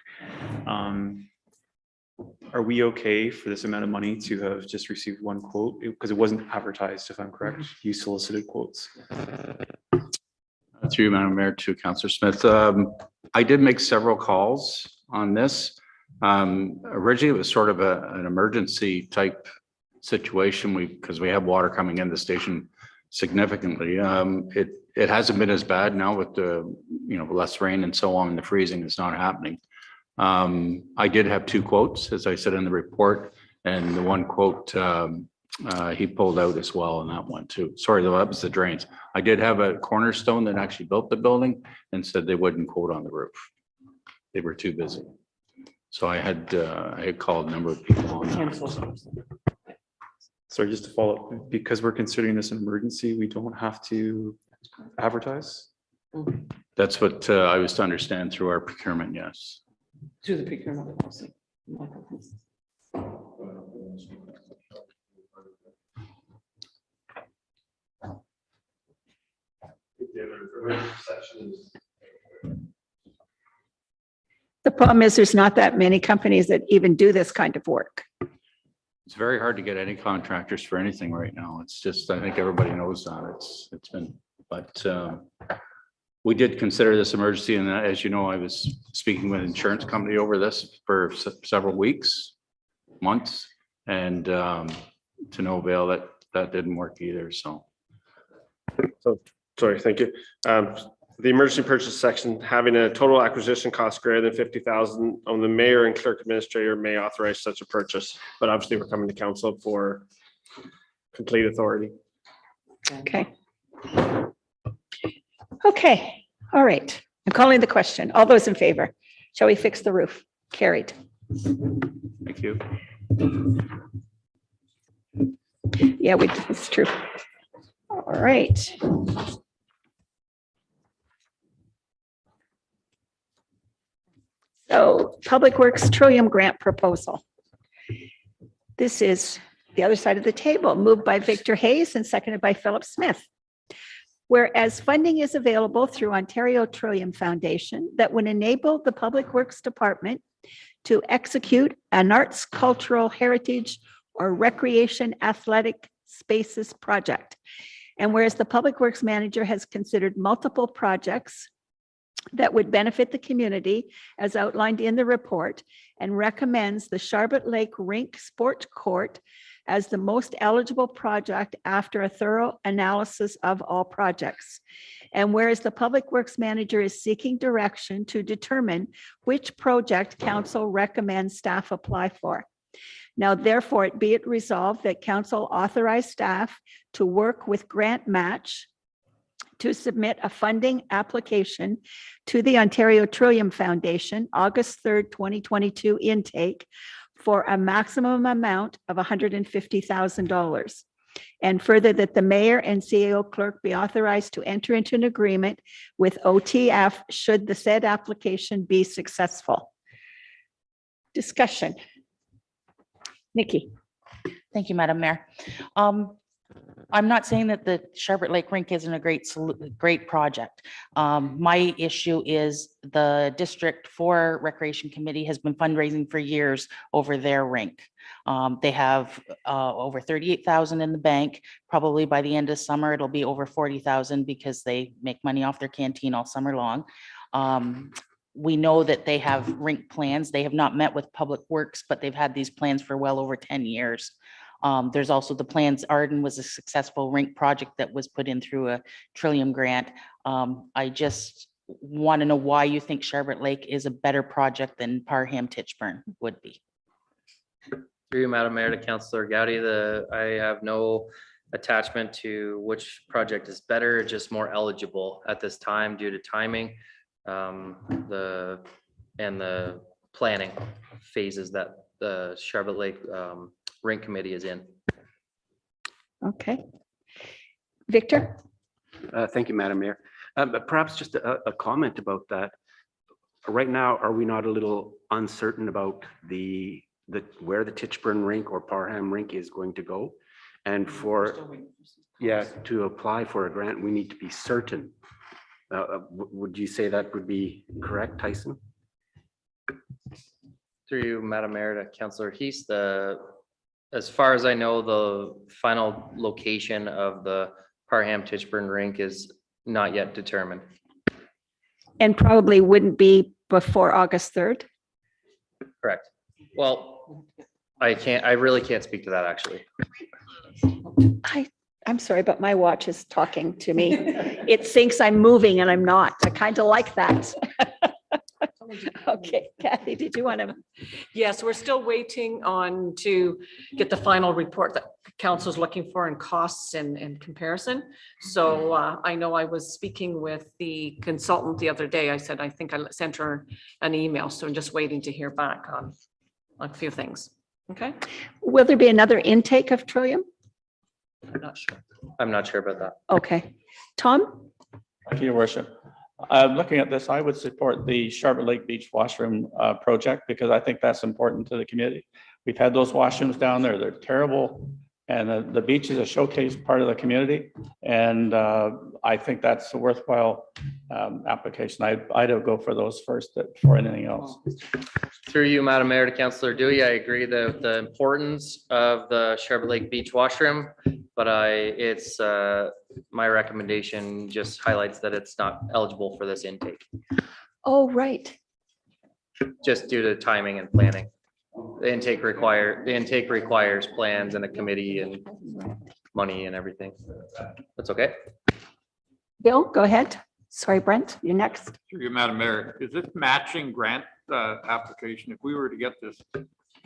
Are we okay for this amount of money to have just received one quote? Because it wasn't advertised, if I'm correct. You solicited quotes. Through you, Madam Mayor, to Councillor Smith. I did make several calls on this. Originally, it was sort of an emergency type situation because we have water coming in the station significantly. It hasn't been as bad now with the, you know, less rain and so on, and the freezing is not happening. I did have 2 quotes, as I said in the report, and the one quote he pulled out as well, and that one too. Sorry, though, that was the drains. I did have a Cornerstone that actually built the building and said they wouldn't quote on the roof. They were too busy. So I had called a number of people on that. Sorry, just to follow up, because we're considering this an emergency, we don't have to advertise? That's what I was to understand through our procurement, yes. To the procurement policy. The problem is there's not that many companies that even do this kind of work. It's very hard to get any contractors for anything right now. It's just, I think everybody knows that. It's been, but we did consider this emergency, and as you know, I was speaking with an insurance company over this for several weeks, months, and to no avail. That didn't work either. So So, sorry, thank you. The emergency purchase section, having a total acquisition cost greater than 50,000, on the mayor and clerk administrator may authorize such a purchase, but obviously we're coming to council for complete authority. Okay. Okay, all right. I'm calling the question. All those in favor? Shall we fix the roof? Carried. Thank you. Yeah, it's true. All right. So Public Works Trillium Grant Proposal. This is the other side of the table, moved by Victor Hayes and seconded by Philip Smith. Whereas funding is available through Ontario Trillium Foundation that would enable the Public Works Department to execute an arts, cultural, heritage, or recreation athletic spaces project. And whereas the Public Works Manager has considered multiple projects that would benefit the community as outlined in the report and recommends the Charlotte Lake Rink Sport Court as the most eligible project after a thorough analysis of all projects. And whereas the Public Works Manager is seeking direction to determine which project council recommends staff apply for. Now, therefore, be it resolved that council authorize staff to work with Grant Match to submit a funding application to the Ontario Trillium Foundation, August 3rd, 2022 intake for a maximum amount of $150,000. And further, that the mayor and CEO clerk be authorized to enter into an agreement with OTF should the said application be successful. Discussion. Nikki. Thank you, Madam Mayor. I'm not saying that the Charlotte Lake Rink isn't a great project. My issue is the District 4 Recreation Committee has been fundraising for years over their rink. They have over 38,000 in the bank. Probably by the end of summer, it'll be over 40,000 because they make money off their canteen all summer long. We know that they have rink plans. They have not met with Public Works, but they've had these plans for well over 10 years. There's also the plans. Arden was a successful rink project that was put in through a Trillium grant. I just want to know why you think Charlotte Lake is a better project than Parham Titchburn would be. Through you, Madam Mayor, to Councillor Gowdy, I have no attachment to which project is better, just more eligible at this time due to timing, the planning phases that the Charlotte Lake Rink Committee is in. Okay. Victor? Thank you, Madam Mayor. But perhaps just a comment about that. Right now, are we not a little uncertain about where the Titchburn rink or Parham rink is going to go? And to apply for a grant, we need to be certain. Would you say that would be correct, Tyson? Through you, Madam Mayor, to Councillor Heath, as far as I know, the final location of the Parham Titchburn rink is not yet determined. And probably wouldn't be before August 3rd? Correct. Well, I really can't speak to that, actually. I'm sorry, but my watch is talking to me. It thinks I'm moving and I'm not. I kind of like that. Okay, Kathy, did you want to? Yes, we're still waiting to get the final report that council's looking for in costs and comparison. So I know I was speaking with the consultant the other day. I said, I think I sent her an email. So I'm just waiting to hear back on a few things. Okay. Will there be another intake of Trillium? I'm not sure. I'm not sure about that. Okay. Tom? Thank you, Your Worship. Looking at this, I would support the Charlotte Lake Beach washroom project because I think that's important to the community. We've had those washrooms down there. They're terrible. And the beach is a showcase part of the community. And I think that's a worthwhile application. I'd go for those first before anything else. Through you, Madam Mayor, to Councillor Dewey, I agree that the importance of the Charlotte Lake Beach washroom, but it's my recommendation just highlights that it's not eligible for this intake. Oh, right. Just due to timing and planning. The intake requires plans and a committee and money and everything. That's okay. Bill, go ahead. Sorry, Brent, you're next. Through you, Madam Mayor, is this matching grant application? If we were to get this,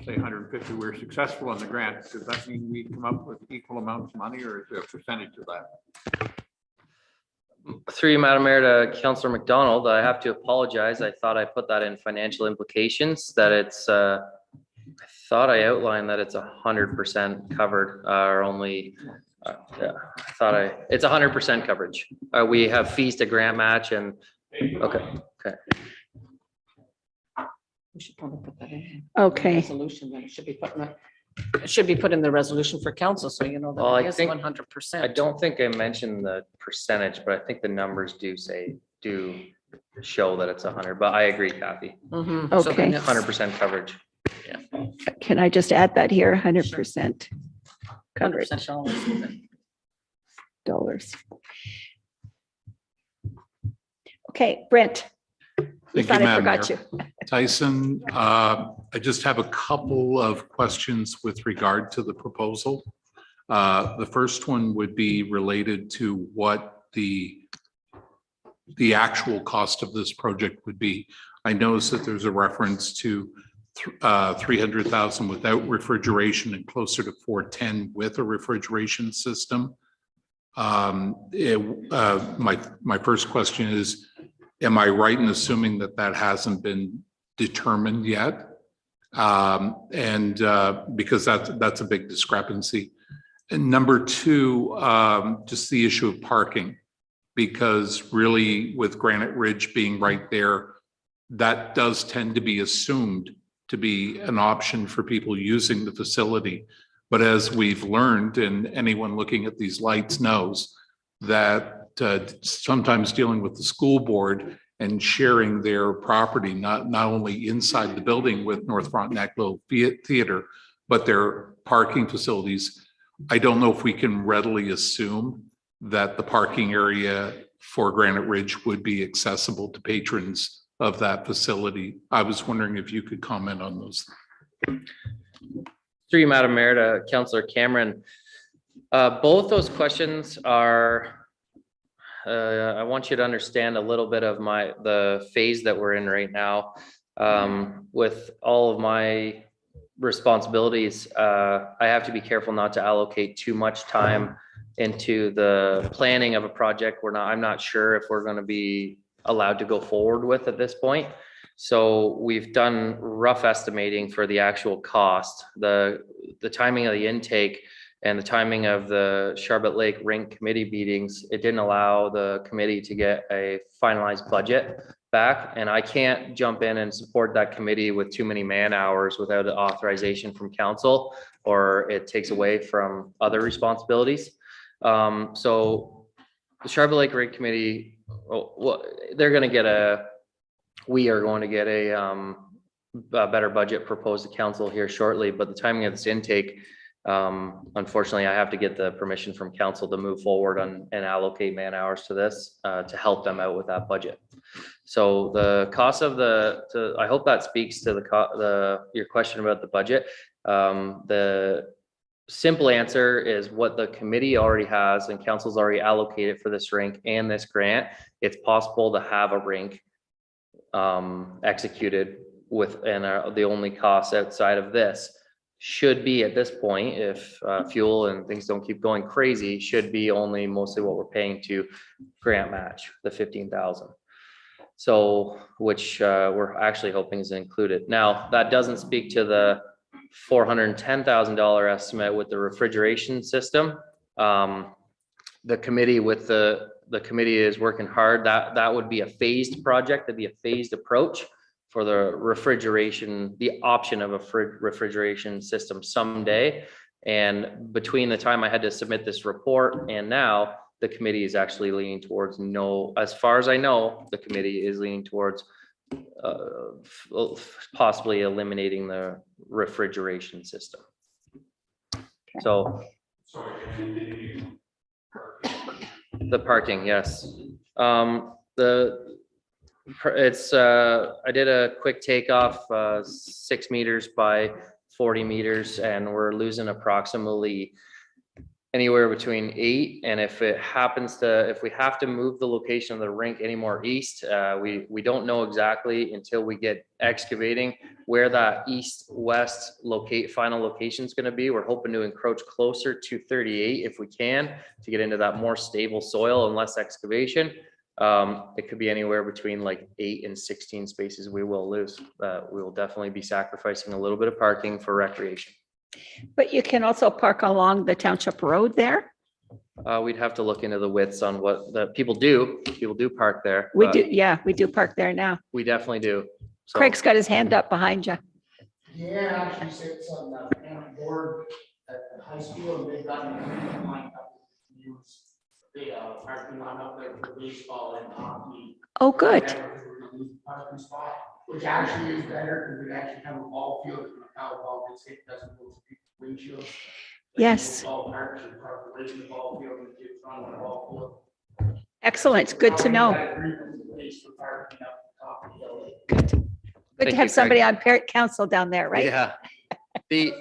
say 150, we're successful in the grant, does that mean we come up with equal amounts of money, or is there a percentage of that? Through you, Madam Mayor, to Councillor McDonald, I have to apologize. I thought I put that in financial implications, that it's, I thought I outlined that it's 100% covered, or only, yeah, I thought it's 100% coverage. We have fees to grant match and, okay. We should probably put that in. Okay. Resolution, then it should be put in the, it should be put in the resolution for council, so you know Well, that I it is think- 100%. I don't think I mentioned the percentage, but I think the numbers do show that it's 100, but I agree, Kathy. Mhm. So then Okay. it's- 100% coverage. Can I just add that here? 100% coverage 100% dollars. Okay, Brent. I Thank thought you, I Madam forgot Mayor. you. Tyson, I just have a couple of questions with regard to the proposal. The first one would be related to what the actual cost of this project would be. I noticed that there's a reference to 300,000 without refrigeration and closer to 410 with a refrigeration system. My first question is, am I right in assuming that that hasn't been determined yet? Because that's a big discrepancy. And number two, just the issue of parking, because really with Granite Ridge being right there, that does tend to be assumed to be an option for people using the facility. But as we've learned, and anyone looking at these lights knows, that sometimes dealing with the school board and sharing their property, not only inside the building with North Frontenac Little Theater, but their parking facilities, I don't know if we can readily assume that the parking area for Granite Ridge would be accessible to patrons of that facility. I was wondering if you could comment on those. Through you, Madam Mayor, to Councillor Cameron. Both those questions are, I want you to understand a little bit of the phase that we're in right now. With all of my responsibilities, I have to be careful not to allocate too much time into the planning of a project I'm not sure if we're going to be allowed to go forward with at this point. So we've done rough estimating for the actual cost, the timing of the intake and the timing of the Charlotte Lake Rink committee meetings. It didn't allow the committee to get a finalized budget back. And I can't jump in and support that committee with too many man hours without authorization from council, or it takes away from other responsibilities. So the Charlotte Lake Rink committee, they're going to get we are going to get a better budget proposed to council here shortly, but the timing of this intake, unfortunately, I have to get the permission from council to move forward and allocate man hours to this to help them out with that budget. So the cost of I hope that speaks to your question about the budget. The simple answer is what the committee already has and council's already allocated for this rink and this grant. It's possible to have a rink executed the only cost outside of this should be at this point, if fuel and things don't keep going crazy, should be only mostly what we're paying to grant match, the 15,000. So, which we're actually hoping is included. Now, that doesn't speak to the $410,000 estimate with the refrigeration system. The committee the committee is working hard. That would be a phased project. That'd be a phased approach for the refrigeration, the option of a refrigeration system someday. And between the time I had to submit this report and now, the committee is actually leaning towards as far as I know, the committee is leaning towards possibly eliminating the refrigeration system. So the parking, yes. I did a quick takeoff, 6 meters by 40 meters, and we're losing approximately anywhere between 8, and if it happens to, if we have to move the location of the rink any more east, we don't know exactly until we get excavating where that east-west final location is going to be. We're hoping to encroach closer to 38 if we can, to get into that more stable soil and less excavation. It could be anywhere between like 8 and 16 spaces we will lose. We will definitely be sacrificing a little bit of parking for recreation. But you can also park along the township road there. We'd have to look into the widths on what the people do. People do park there. We but do, yeah, we do park there now. We definitely do. So Craig's got his hand up behind you. Yeah, actually sits on the parent board at the high school, and they've got a line up to use the parking lot up there for baseball and hockey. Oh, good. Parking spot, which actually is better because we actually have a ball field and a foul ball gets hit, doesn't go to people's windshields. Yes. All parks and park away from the ball field and kids run on the ball field. Excellent. Good to know. Good. Good Thank to you, have somebody Craig. on parent council down there, right? Yeah. The,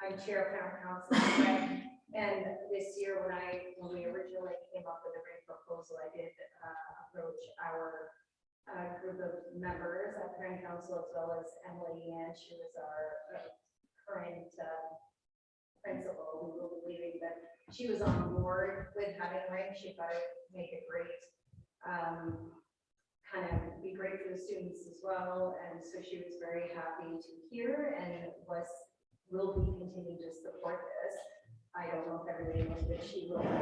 I'm chair of parent council, and this year when we originally came up with a rate proposal, I did approach our group of members at parent council, as well as Emily Ann. She was our current principal who will be leaving, but she was on board with having a rink. She thought it would make it great, kind of be great for the students as well. And so she was very happy to hear and will be continuing to support this. I don't know if everybody knows, but she will be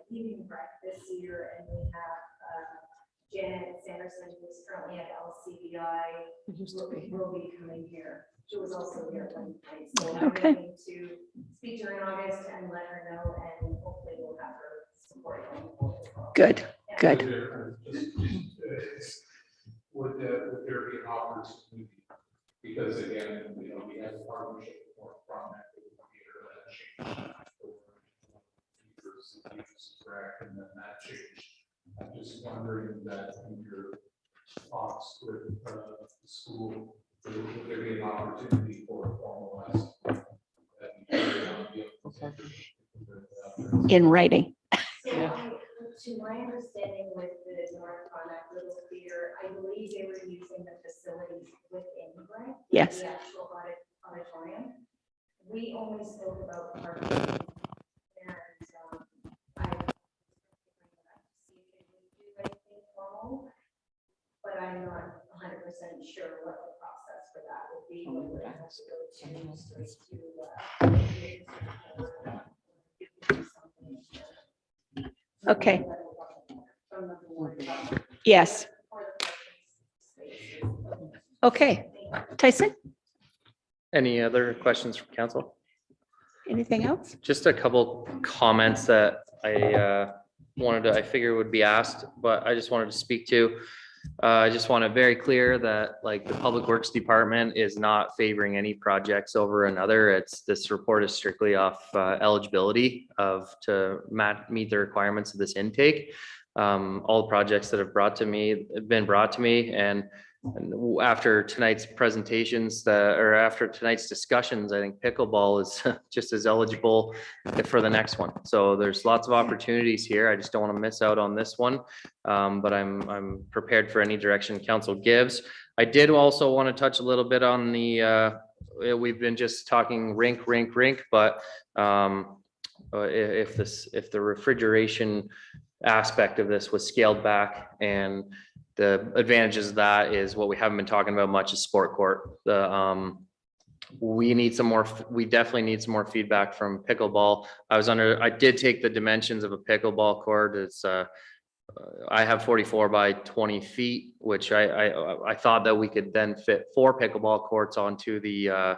evening breakfast this year, and we have Janet Sanderson, who's currently at LCBI, will be coming here. She was also here at one point, so I'm Okay. going to speak to her in August and let her know, and hopefully we'll have her support going forward as well. Good, good. Would there be an opportunity? Because again, we have a partnership with Frontenac and then that changed. I'm just wondering that in your talks with the school, would there be an opportunity for a formalized? In writing. So, to my understanding with the North Frontenac Little Theater, I believe they were using the facilities within the grant. Yes. The actual auditorium. We only spoke about parking. And I see if they would do anything formal, but I'm not 100% sure what the process for that would be. Whether it has to go straight to Okay. Yes. Okay. Tyson, any other questions from council? anything else? Just a couple comments that I figured would be asked, but I just wanted to speak to. I just want to very clear that like the Public Works Department is not favoring any projects over another. This report is strictly off eligibility to meet the requirements of this intake. All the projects that have been brought to me, and after tonight's presentations, or after tonight's discussions, I think pickleball is just as eligible for the next one. So there's lots of opportunities here. I just don't want to miss out on this one. But I'm prepared for any direction council gives. I did also want to touch a little bit on we've been just talking rink, but if the refrigeration aspect of this was scaled back, and the advantages of that is what we haven't been talking about much is sport court. We definitely need some more feedback from pickleball. I did take the dimensions of a pickleball court. It's I have 44 by 20 feet, which I thought that we could then fit 4 pickleball courts onto the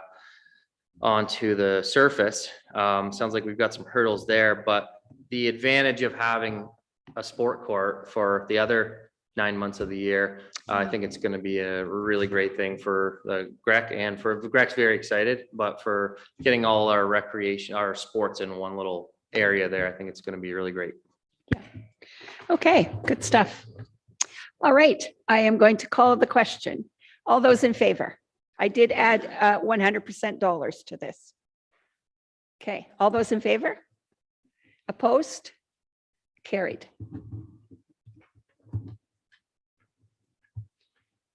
surface. Sounds like we've got some hurdles there, but the advantage of having a sport court for the other 9 months of the year, I think it's going to be a really great thing for the GREC, and for GREC's very excited, but for getting all our recreation, our sports in one little area there, I think it's going to be really great. Okay, good stuff. All right, I am going to call the question. All those in favor? I did add $100% to this. Okay, all those in favor? Opposed? Carried.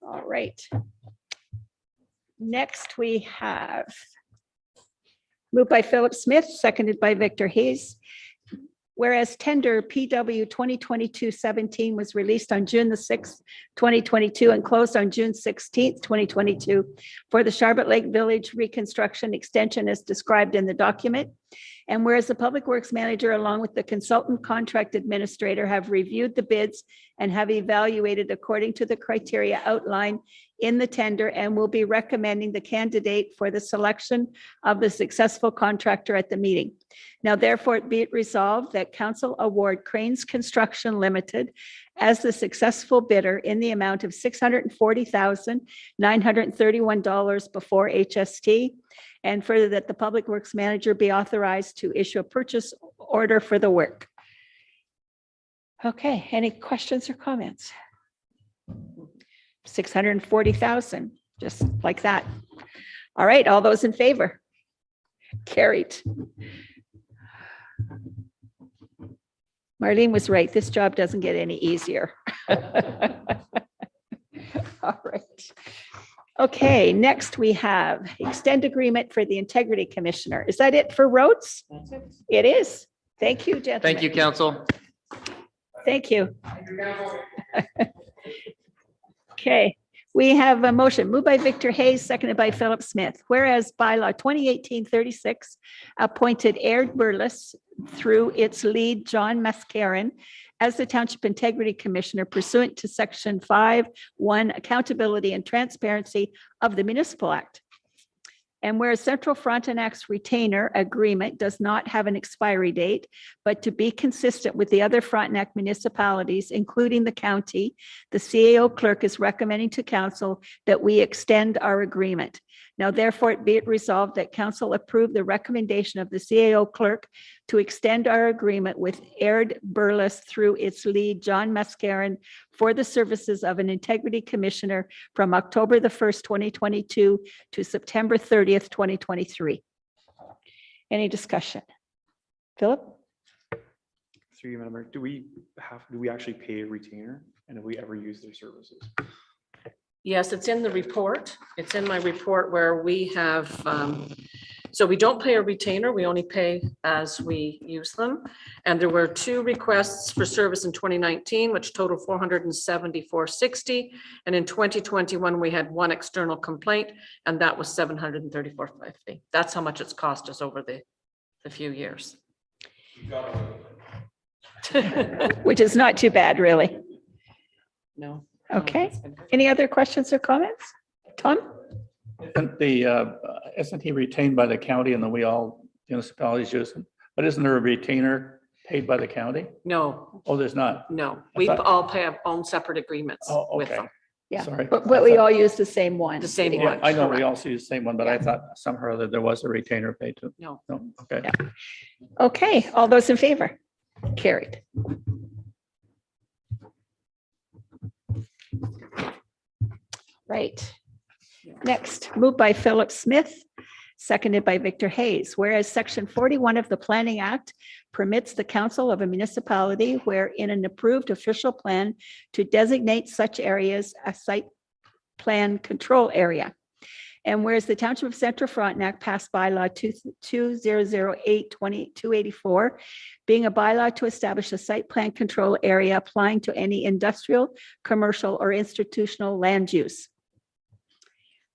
All right. Next, we have moved by Philip Smith, seconded by Victor Hayes. Whereas tender PW 2022-17 was released on June the 6th, 2022 and closed on June 16th, 2022 for the Charlotte Lake Village reconstruction extension as described in the document. And whereas the Public Works Manager, along with the consultant contract administrator, have reviewed the bids and have evaluated according to the criteria outlined in the tender and will be recommending the candidate for the selection of the successful contractor at the meeting. Now therefore be it resolved that council award Cranes Construction Limited as the successful bidder in the amount of $640,931 before HST. And further that the Public Works Manager be authorized to issue a purchase order for the work. Okay, any questions or comments? 640,000, just like that. All right, all those in favor? Carried. Marlene was right. This job doesn't get any easier. All right. Okay, next we have extend agreement for the Integrity Commissioner. Is that it for roads? It is. Thank you, gentlemen. Thank you, council. Thank you. Okay, we have a motion moved by Victor Hayes, seconded by Philip Smith. Whereas bylaw 2018-36 appointed Aird Burles through its lead, John Mascaron, as the Township Integrity Commissioner pursuant to Section 5(1) Accountability and Transparency of the Municipal Act. And whereas Central Frontenac's retainer agreement does not have an expiry date, but to be consistent with the other Frontenac municipalities, including the county, the CAO clerk is recommending to council that we extend our agreement. Now therefore be it resolved that council approve the recommendation of the CAO clerk to extend our agreement with Aird Burles through its lead, John Mascaron, for the services of an Integrity Commissioner from October the 1st, 2022 to September 30th, 2023. Any discussion? Philip? Through you, Madam Mayor, do we actually pay a retainer, and have we ever used their services? Yes, it's in the report. It's in my report where we have, so we don't pay a retainer, we only pay as we use them. And there were 2 requests for service in 2019, which totaled $474.60. And in 2021, we had 1 external complaint, and that was $734.50. That's how much it's cost us over the few years. Which is not too bad, really. No. Okay, any other questions or comments? Tom? Isn't he retained by the county and then we all municipalities use him? But isn't there a retainer paid by the county? No, Oh, there's not. no, I we thought- all pay our own separate agreements Oh, with okay. them. Yeah, Sorry. but we all use the same one. The same Yeah, one. I know we correct. also use the same one, but I thought somehow that there was a retainer paid to. No. No, okay. Yeah. Okay, all those in favor? Carried. Right. Next, moved by Philip Smith, seconded by Victor Hayes. Whereas Section 41 of the Planning Act permits the council of a municipality where in an approved official plan to designate such areas a site plan control area. And whereas the Township of Central Frontenac passed bylaw 2008-2284, being a bylaw to establish a site plan control area applying to any industrial, commercial, or institutional land use.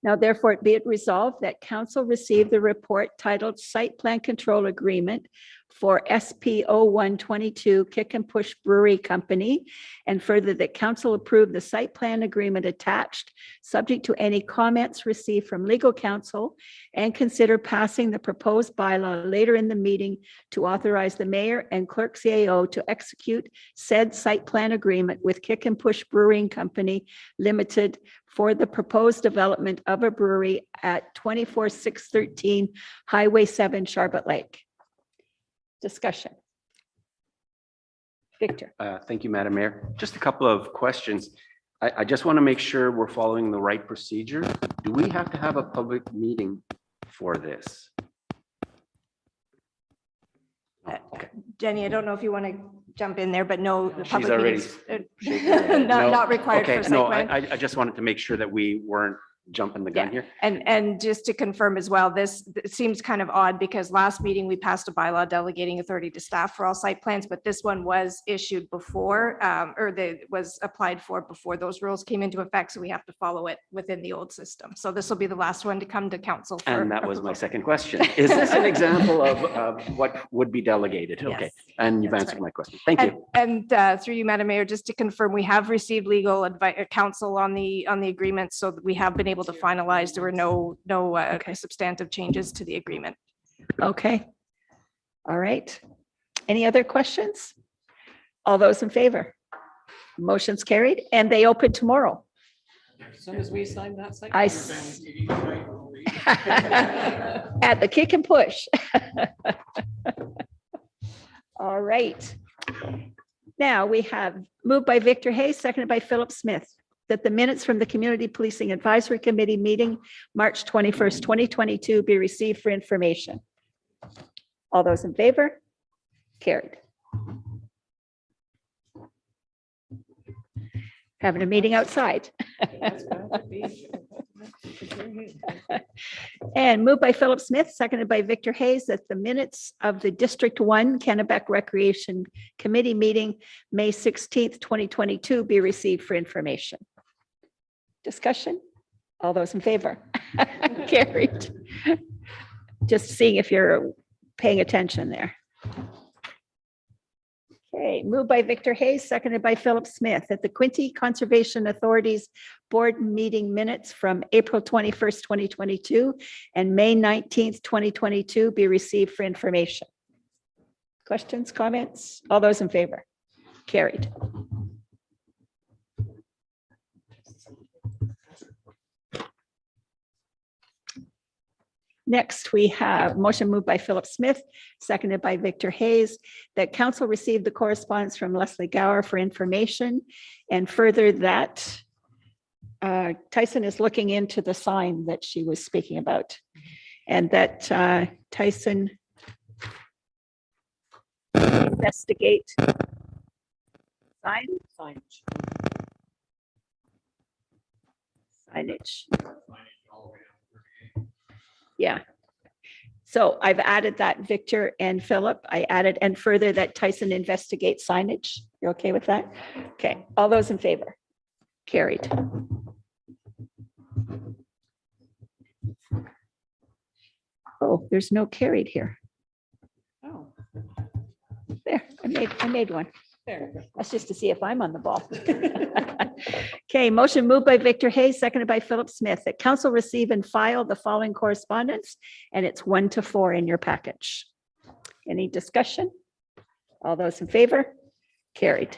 Now therefore be it resolved that council receive the report titled Site Plan Control Agreement for SP 0122 Kick and Push Brewery Company, and further that council approve the site plan agreement attached, subject to any comments received from legal counsel, and consider passing the proposed bylaw later in the meeting to authorize the mayor and clerk CAO to execute said site plan agreement with Kick and Push Brewing Company Limited for the proposed development of a brewery at 24613 Highway 7, Charlotte Lake. Discussion. Victor. Thank you, Madam Mayor. Just a couple of questions. I just want to make sure we're following the right procedure. Do we have to have a public meeting for this? Jenny, I don't know if you want to jump in there, but no. the She's public already meetings- shaking her head. Not, No. not required Okay, for site no, plan. I just wanted to make sure that we weren't jumping the gun Yeah. here. And just to confirm as well, this it seems kind of odd because last meeting we passed a bylaw delegating authority to staff for all site plans, but this one was issued before, was applied for before those rules came into effect. So we have to follow it within the old system. So this will be the last one to come to council. for And that was my approval. second question. Is this an example of what would be delegated? Okay, Yes, and you've that's answered right. my question. Thank you. And through you, Madam Mayor, just to confirm, we have received legal advice, counsel on the agreement, so that we have been able to finalize. There were no substantive changes to the agreement. Okay. All right. Any other questions? All those in favor? Motion's carried and they open tomorrow. As soon as we sign that. site I plan. At the kick and push. All right. Now we have moved by Victor Hayes, seconded by Philip Smith, that the minutes from the Community Policing Advisory Committee meeting, March 21st, 2022 be received for information. All those in favor? Carried. Having a meeting outside. And moved by Philip Smith, seconded by Victor Hayes, that the minutes of the District 1 Kennebec Recreation Committee meeting, May 16th, 2022 be received for information. Discussion? All those in favor? Carried. Just seeing if you're paying attention there. Okay, moved by Victor Hayes, seconded by Philip Smith, that the Quinte Conservation Authority's board meeting minutes from April 21st, 2022 and May 19th, 2022 be received for information. Questions, comments? All those in favor? Carried. Next, we have motion moved by Philip Smith, seconded by Victor Hayes, that council received the correspondence from Leslie Gower for information, and further that Tyson is looking into the sign that she was speaking about, and that Tyson investigate signage. Yeah. So I've added that, Victor and Philip. I added, and further that Tyson investigate signage. You're okay with that? Okay. All those in favor? Carried. Oh, there's no carried here. Oh, There, I made one. there. That's just to see if I'm on the ball. Okay, motion moved by Victor Hayes, seconded by Philip Smith, that council receive and file the following correspondence, and it's 1 to 4 in your package. Any discussion? All those in favor? Carried.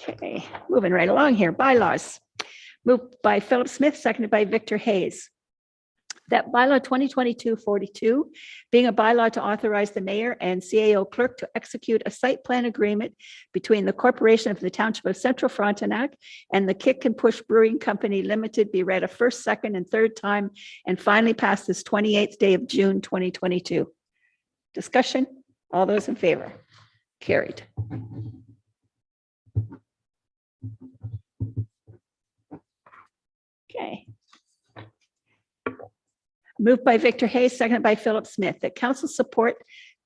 Okay, moving right along here, bylaws. Moved by Philip Smith, seconded by Victor Hayes. That bylaw 2022-42, being a bylaw to authorize the mayor and CAO clerk to execute a site plan agreement between the corporation of the Township of Central Frontenac and the Kick and Push Brewing Company Limited be read a first, second, and third time, and finally passed this 28th day of June 2022. Discussion? All those in favor? Carried. Okay. Moved by Victor Hayes, seconded by Philip Smith, that council support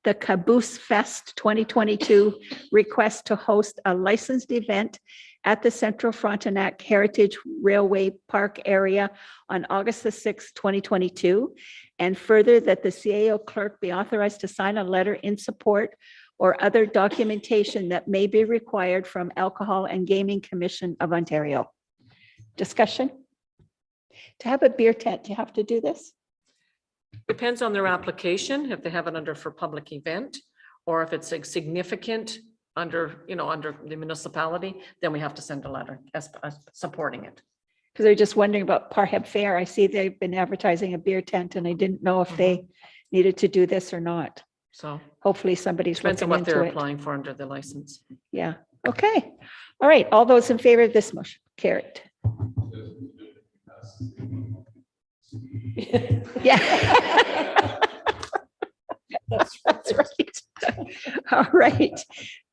the Caboose Fest 2022 request to host a licensed event at the Central Frontenac Heritage Railway Park area on August the 6th, 2022. And further, that the CAO clerk be authorized to sign a letter in support or other documentation that may be required from Alcohol and Gaming Commission of Ontario. Discussion? To have a beer tent, do you have to do this? Depends on their application, if they have it under for public event, or if it's like significant under, under the municipality, then we have to send a letter as supporting it. Because they're just wondering about Parheb Fair. I see they've been advertising a beer tent and I didn't know if they needed to do this or not. So Hopefully somebody's depends on looking what they're into it. applying for under the license. Yeah, okay. All right, all those in favor of this motion, carried. Yeah. That's right. All right.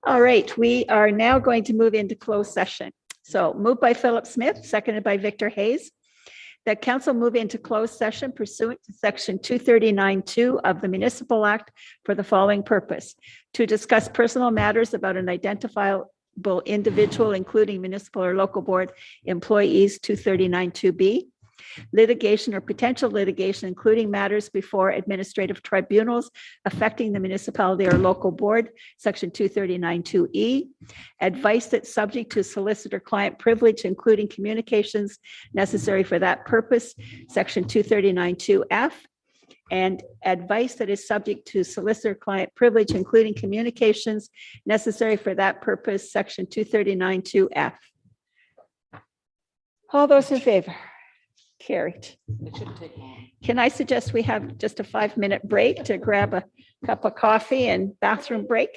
All right. We are now going to move into closed session. So moved by Philip Smith, seconded by Victor Hayes, that council move into closed session pursuant to section 239(2) of the Municipal Act for the following purpose: to discuss personal matters about an identifiable individual, including municipal or local board employees, 239(2)(b), litigation or potential litigation, including matters before administrative tribunals affecting the municipality or local board, section 239(2)(e), advice that's subject to solicitor-client privilege, including communications necessary for that purpose, section 239(2)(f), and advice that is subject to solicitor-client privilege, including communications necessary for that purpose, section 239(2)(f. All those in favor? Carried. It shouldn't take long. Can I suggest we have just a 5-minute break to grab a cup of coffee and bathroom break?